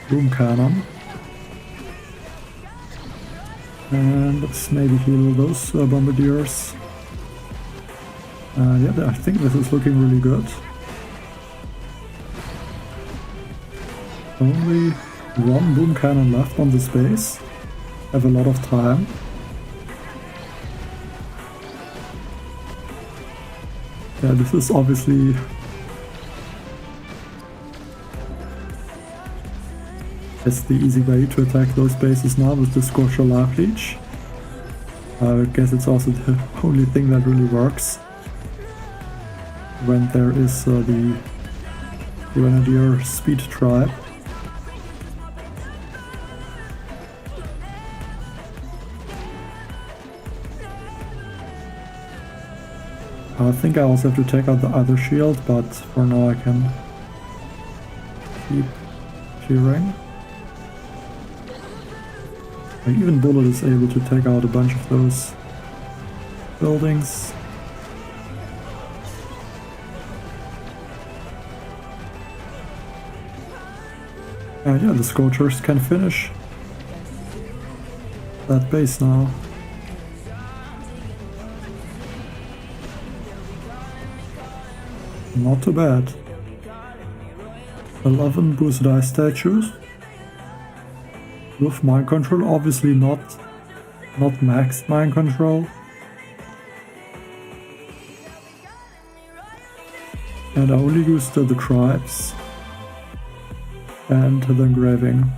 boom cannon. And let's maybe heal those bombardiers. Yeah, I think this is looking really good. Only one boom cannon left on this base. Have a lot of time. Yeah, this is obviously that's the easy way to attack those bases now with the Scorcher Life Leech. I guess it's also the only thing that really works when there is the Grenadier Speed Tribe. I think I also have to take out the other shield, but for now I can keep clearing. Even Bullet is able to take out a bunch of those buildings. And yeah, the Scorchers can finish that base now. Not too bad. 11 boosted ice statues. With mind control, obviously not maxed mind control. And I only used the tribes and the engraving.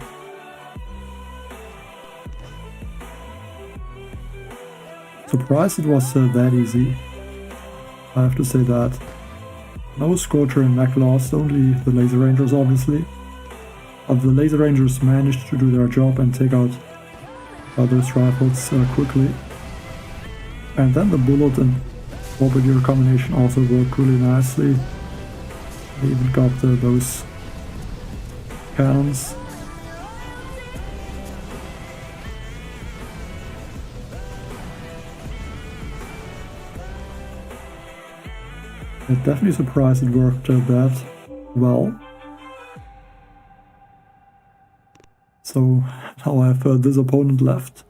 Surprised it was that easy. I have to say that. No Scorcher and Mech lost, only the Laser Rangers obviously. But the Laser Rangers managed to do their job and take out those rifles quickly. And then the Bullet and Bombardier combination also worked really nicely. They even got those cannons. I'm definitely surprised it worked that well. So now I have this opponent left.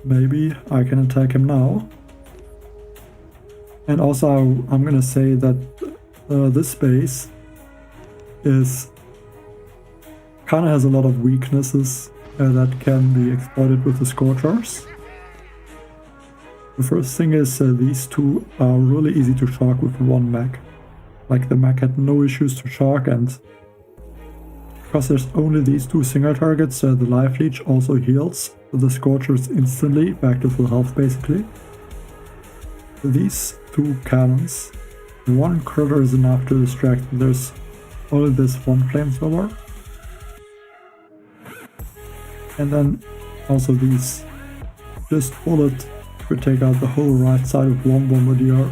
Maybe I can attack him now. And also I'm gonna say that this base is kinda has a lot of weaknesses that can be exploited with the Scorchers. The first thing is these two are really easy to shock with one mech. Like the mech had no issues to shock, and because there's only these two single targets, the life leech also heals the Scorchers instantly back to full health basically. These two cannons, one critter is enough to distract. There's only this one flamethrower. And then also these, just Bullet could take out the whole right side of one Bombardier.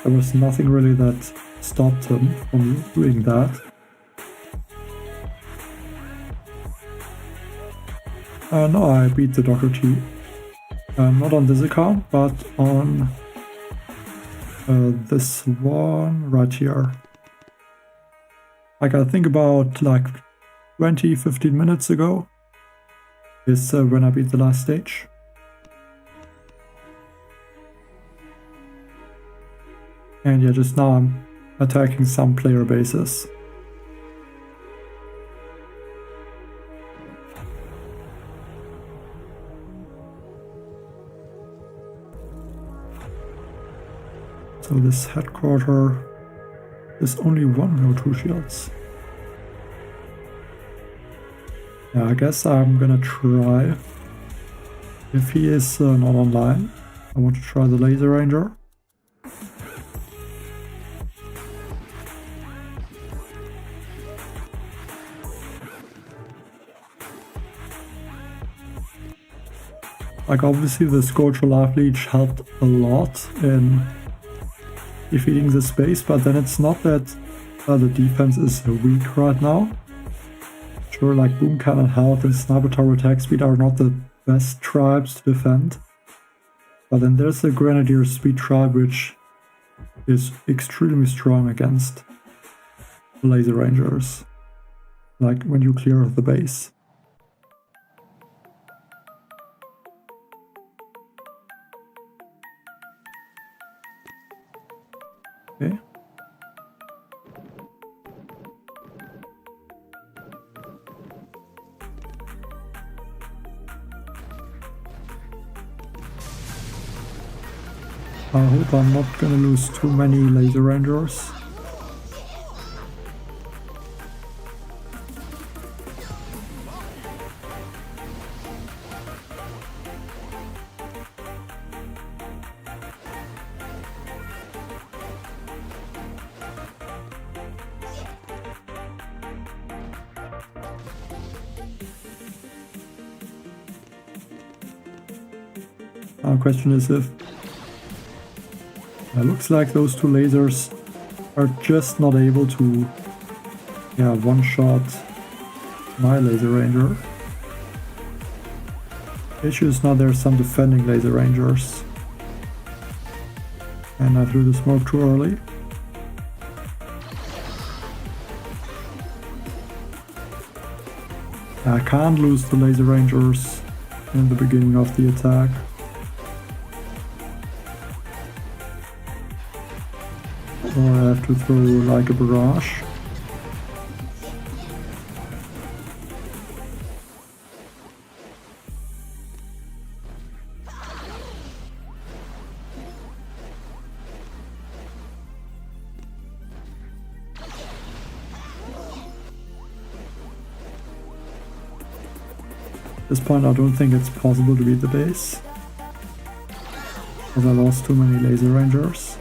There was nothing really that stopped him from doing that. No, I beat the Dr. T. Not on this account, but on this one right here. Like I think about like 20-15 minutes ago is when I beat the last stage. And yeah, just now I'm attacking some player bases. So this headquarter, there's only one, no two shields. Yeah, I guess I'm gonna try. If he is not online, I want to try the Laser Ranger. Like obviously the Scorcher Life Leech helped a lot in defeating this base, but then it's not that the defense is weak right now. Sure, like Boom Cannon Health and Sniper Tower Attack Speed are not the best tribes to defend. But then there's the Grenadier Speed tribe, which is extremely strong against Laser Rangers. Like when you clear the base. Okay. I hope I'm not gonna lose too many Laser Rangers. Our question is if... It looks like those two lasers are just not able to, one-shot my laser ranger. The issue is now there's some defending laser rangers. And I threw the smoke too early. I can't lose the laser rangers in the beginning of the attack. Or I have to throw like a barrage. At this point I don't think it's possible to beat the base, because I lost too many laser rangers.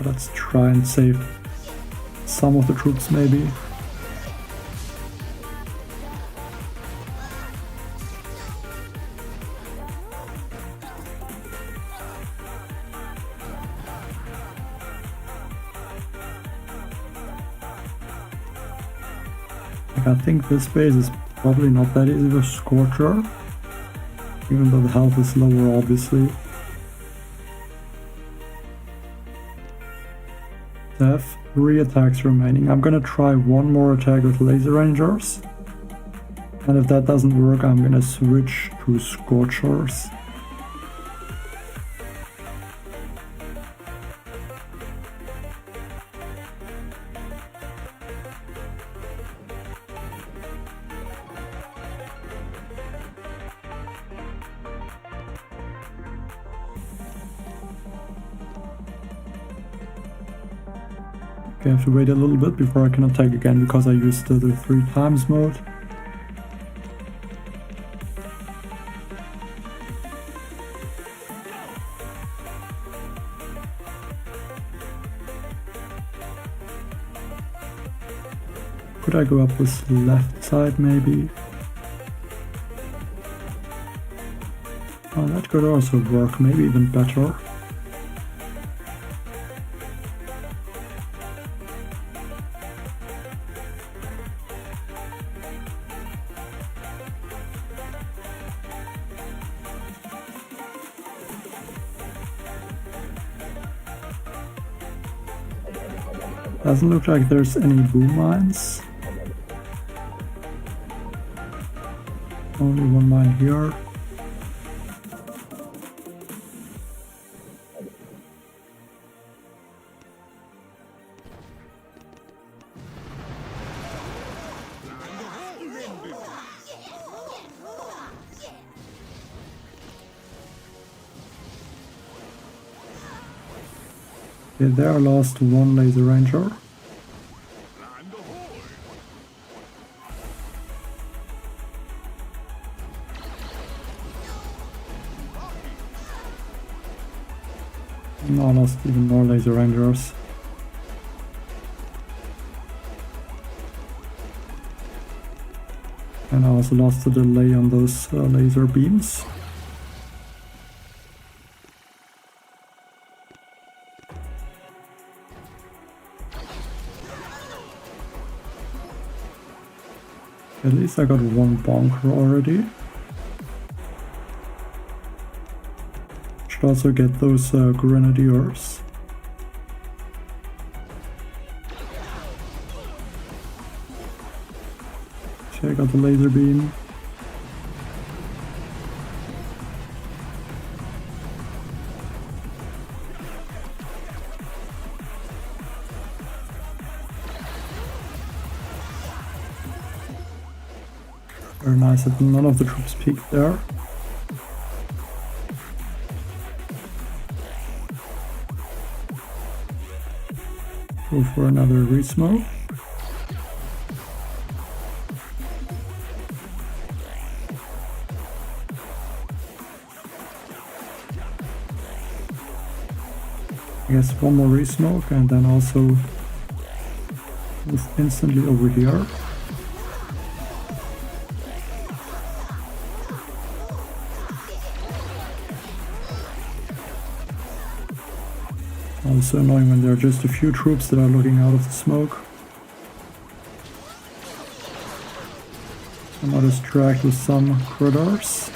Let's try and save some of the troops maybe. I think this base is probably not that easy to Scorcher, even though the health is lower obviously. I have 3 attacks remaining. I'm gonna try one more attack with laser rangers, and if that doesn't work I'm gonna switch to Scorchers. I have to wait a little bit before I can attack again because I used the 3 times mode. Could I go up this left side maybe? Oh, that could also work, maybe even better. Doesn't look like there's any boom mines. Only one mine here. Okay, there I lost 1 laser ranger. And I lost even more laser rangers. And I also lost the delay on those laser beams. At least I got 1 bunker already. Should also get those grenadiers. Okay, I got the laser beam. Very nice that none of the troops peeked there. Go for another re-smoke. guess one more resmoke and then also move instantly over here. Also annoying when there are just a few troops that are looking out of the smoke. I'm not distracted with some critters.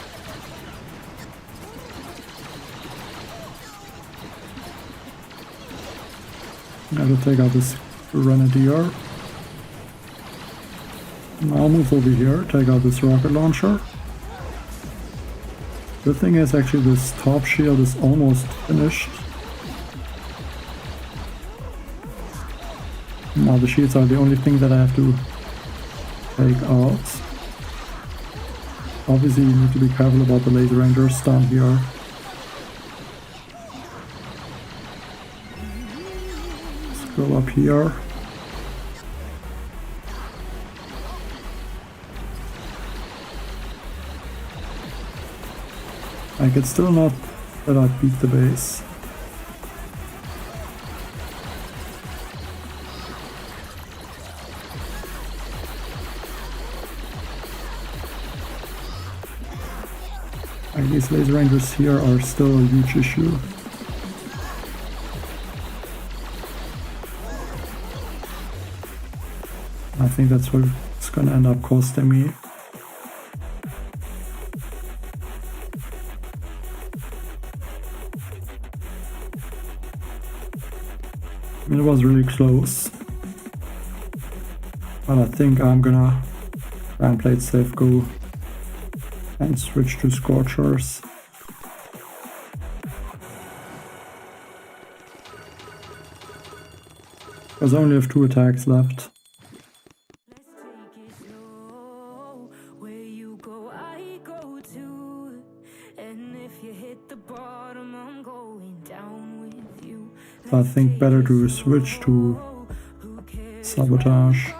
I have to take out this grenadier. I'll move over here, take out this rocket launcher. The thing is, actually this top shield is almost finished. Now the shields are the only thing that I have to take out. Obviously you need to be careful about the laser rangers down here. Let's go up here. I can still not that I beat the base. These laser rangers here are still a huge issue. I think that's what it's gonna end up costing me. I mean, it was really close. But I think I'm gonna try and play it safe, go and switch to Scorchers. Because I only have 2 attacks left. So I think better to switch to Sabotage.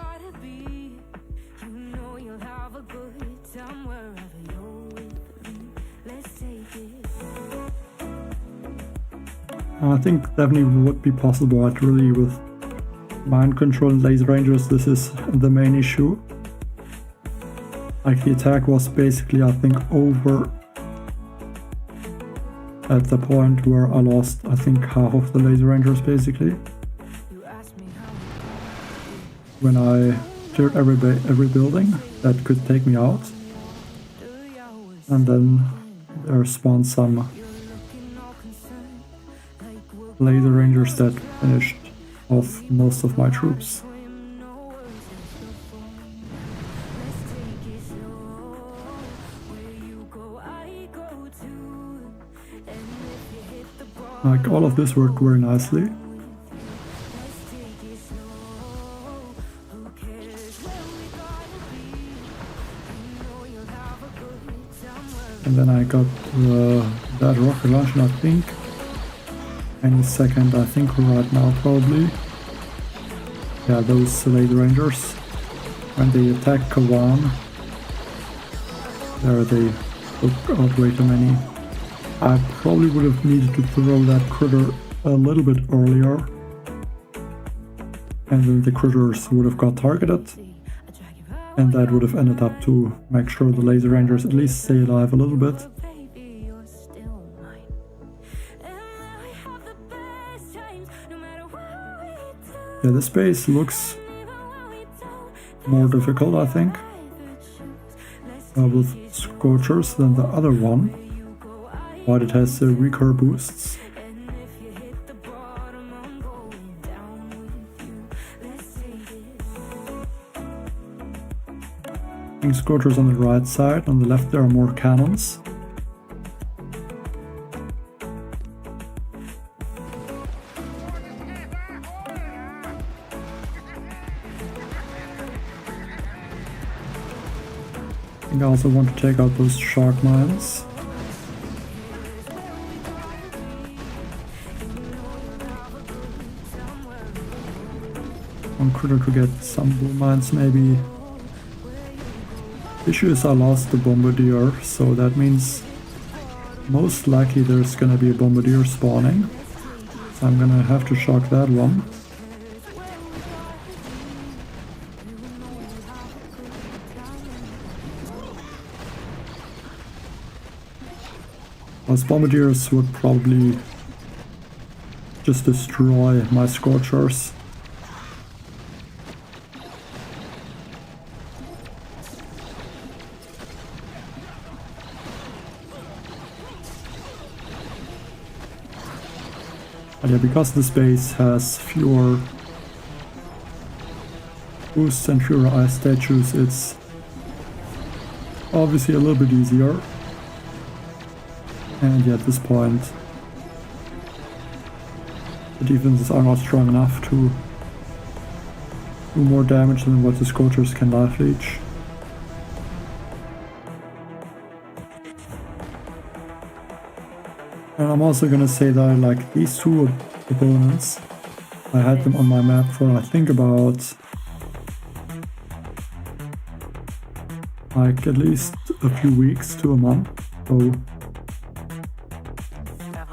I think definitely would be possible, but really with mind control and laser rangers this is the main issue. Like the attack was basically I think over at the point where I lost I think half of the laser rangers basically. When I cleared every building that could take me out. And then there spawned some laser rangers that finished off most of my troops. Like all of this worked very nicely. And then I got that rocket launcher, I think. Any second, I think right now probably. Yeah, those laser rangers. When they attack Kawan, there they took out way too many. I probably would have needed to throw that critter a little bit earlier. And then the critters would have got targeted. And that would have ended up to make sure the laser rangers at least stay alive a little bit. Yeah, this base looks more difficult, I think, with Scorchers than the other one, but it has weaker boosts. I think Scorchers on the right side, on the left there are more cannons. I also want to take out those shark mines. One critter to get some bull mines maybe. The issue is I lost the bombardier, so that means most likely there's gonna be a bombardier spawning. I'm gonna have to shock that one. Those bombardiers would probably just destroy my Scorchers. But yeah, because this base has fewer boosts and fewer ice statues, it's obviously a little bit easier. And yeah, at this point, the defenses are not strong enough to do more damage than what the Scorchers can life leech. And I'm also gonna say that I like these two opponents. I had them on my map for I think about like at least a few weeks to a month. So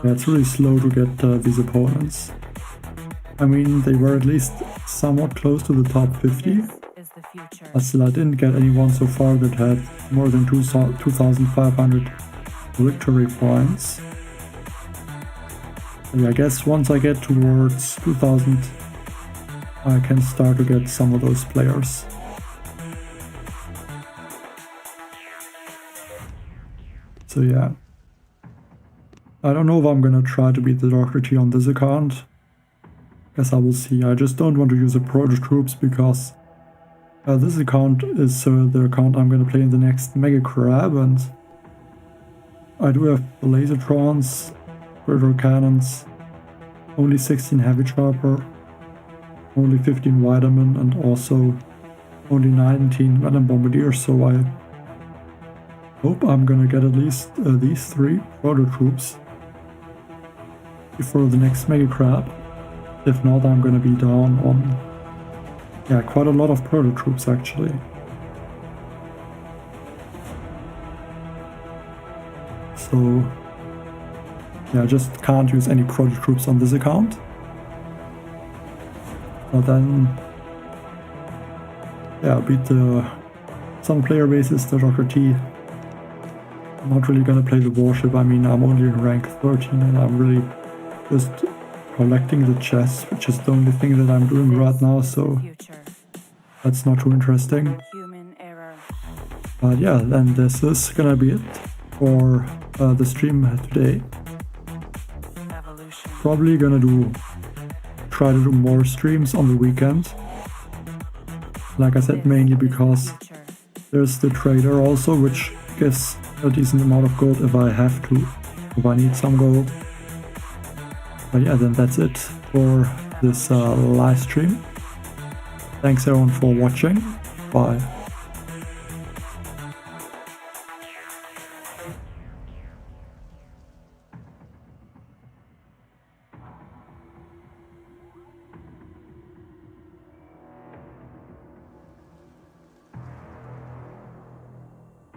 yeah, it's really slow to get these opponents. I mean, they were at least somewhat close to the top 50, but still I didn't get anyone so far that had more than 2,500 victory points. And I guess once I get towards 2,000, I can start to get some of those players. So yeah. I don't know if I'm gonna try to beat the Dr. T on this account. Guess I will see. I just don't want to use the Proto Troops because this account is the account I'm gonna play in the next Mega Crab, and I do have Lasertrons, Predator Cannons, only 16 Heavy Chopper, only 15 Vitamin, and also only 19 Venom Bombardiers, so I hope I'm gonna get at least these 3 Proto Troops before the next Mega Crab. If not, I'm gonna be down on, yeah, quite a lot of Proto Troops actually. So yeah, I just can't use any Proto Troops on this account. But then, yeah, beat some player bases, the Dr. T. I'm not really gonna play the warship. I mean, I'm only in rank 13 and I'm really just collecting the chests, which is the only thing that I'm doing right now, so that's not too interesting. But yeah, then this is gonna be it for the stream today. Probably gonna try to do more streams on the weekend. Like I said, mainly because there's the trader also, which gives a decent amount of gold if I have to, if I need some gold. But yeah, then that's it for this live stream. Thanks everyone for watching. Bye.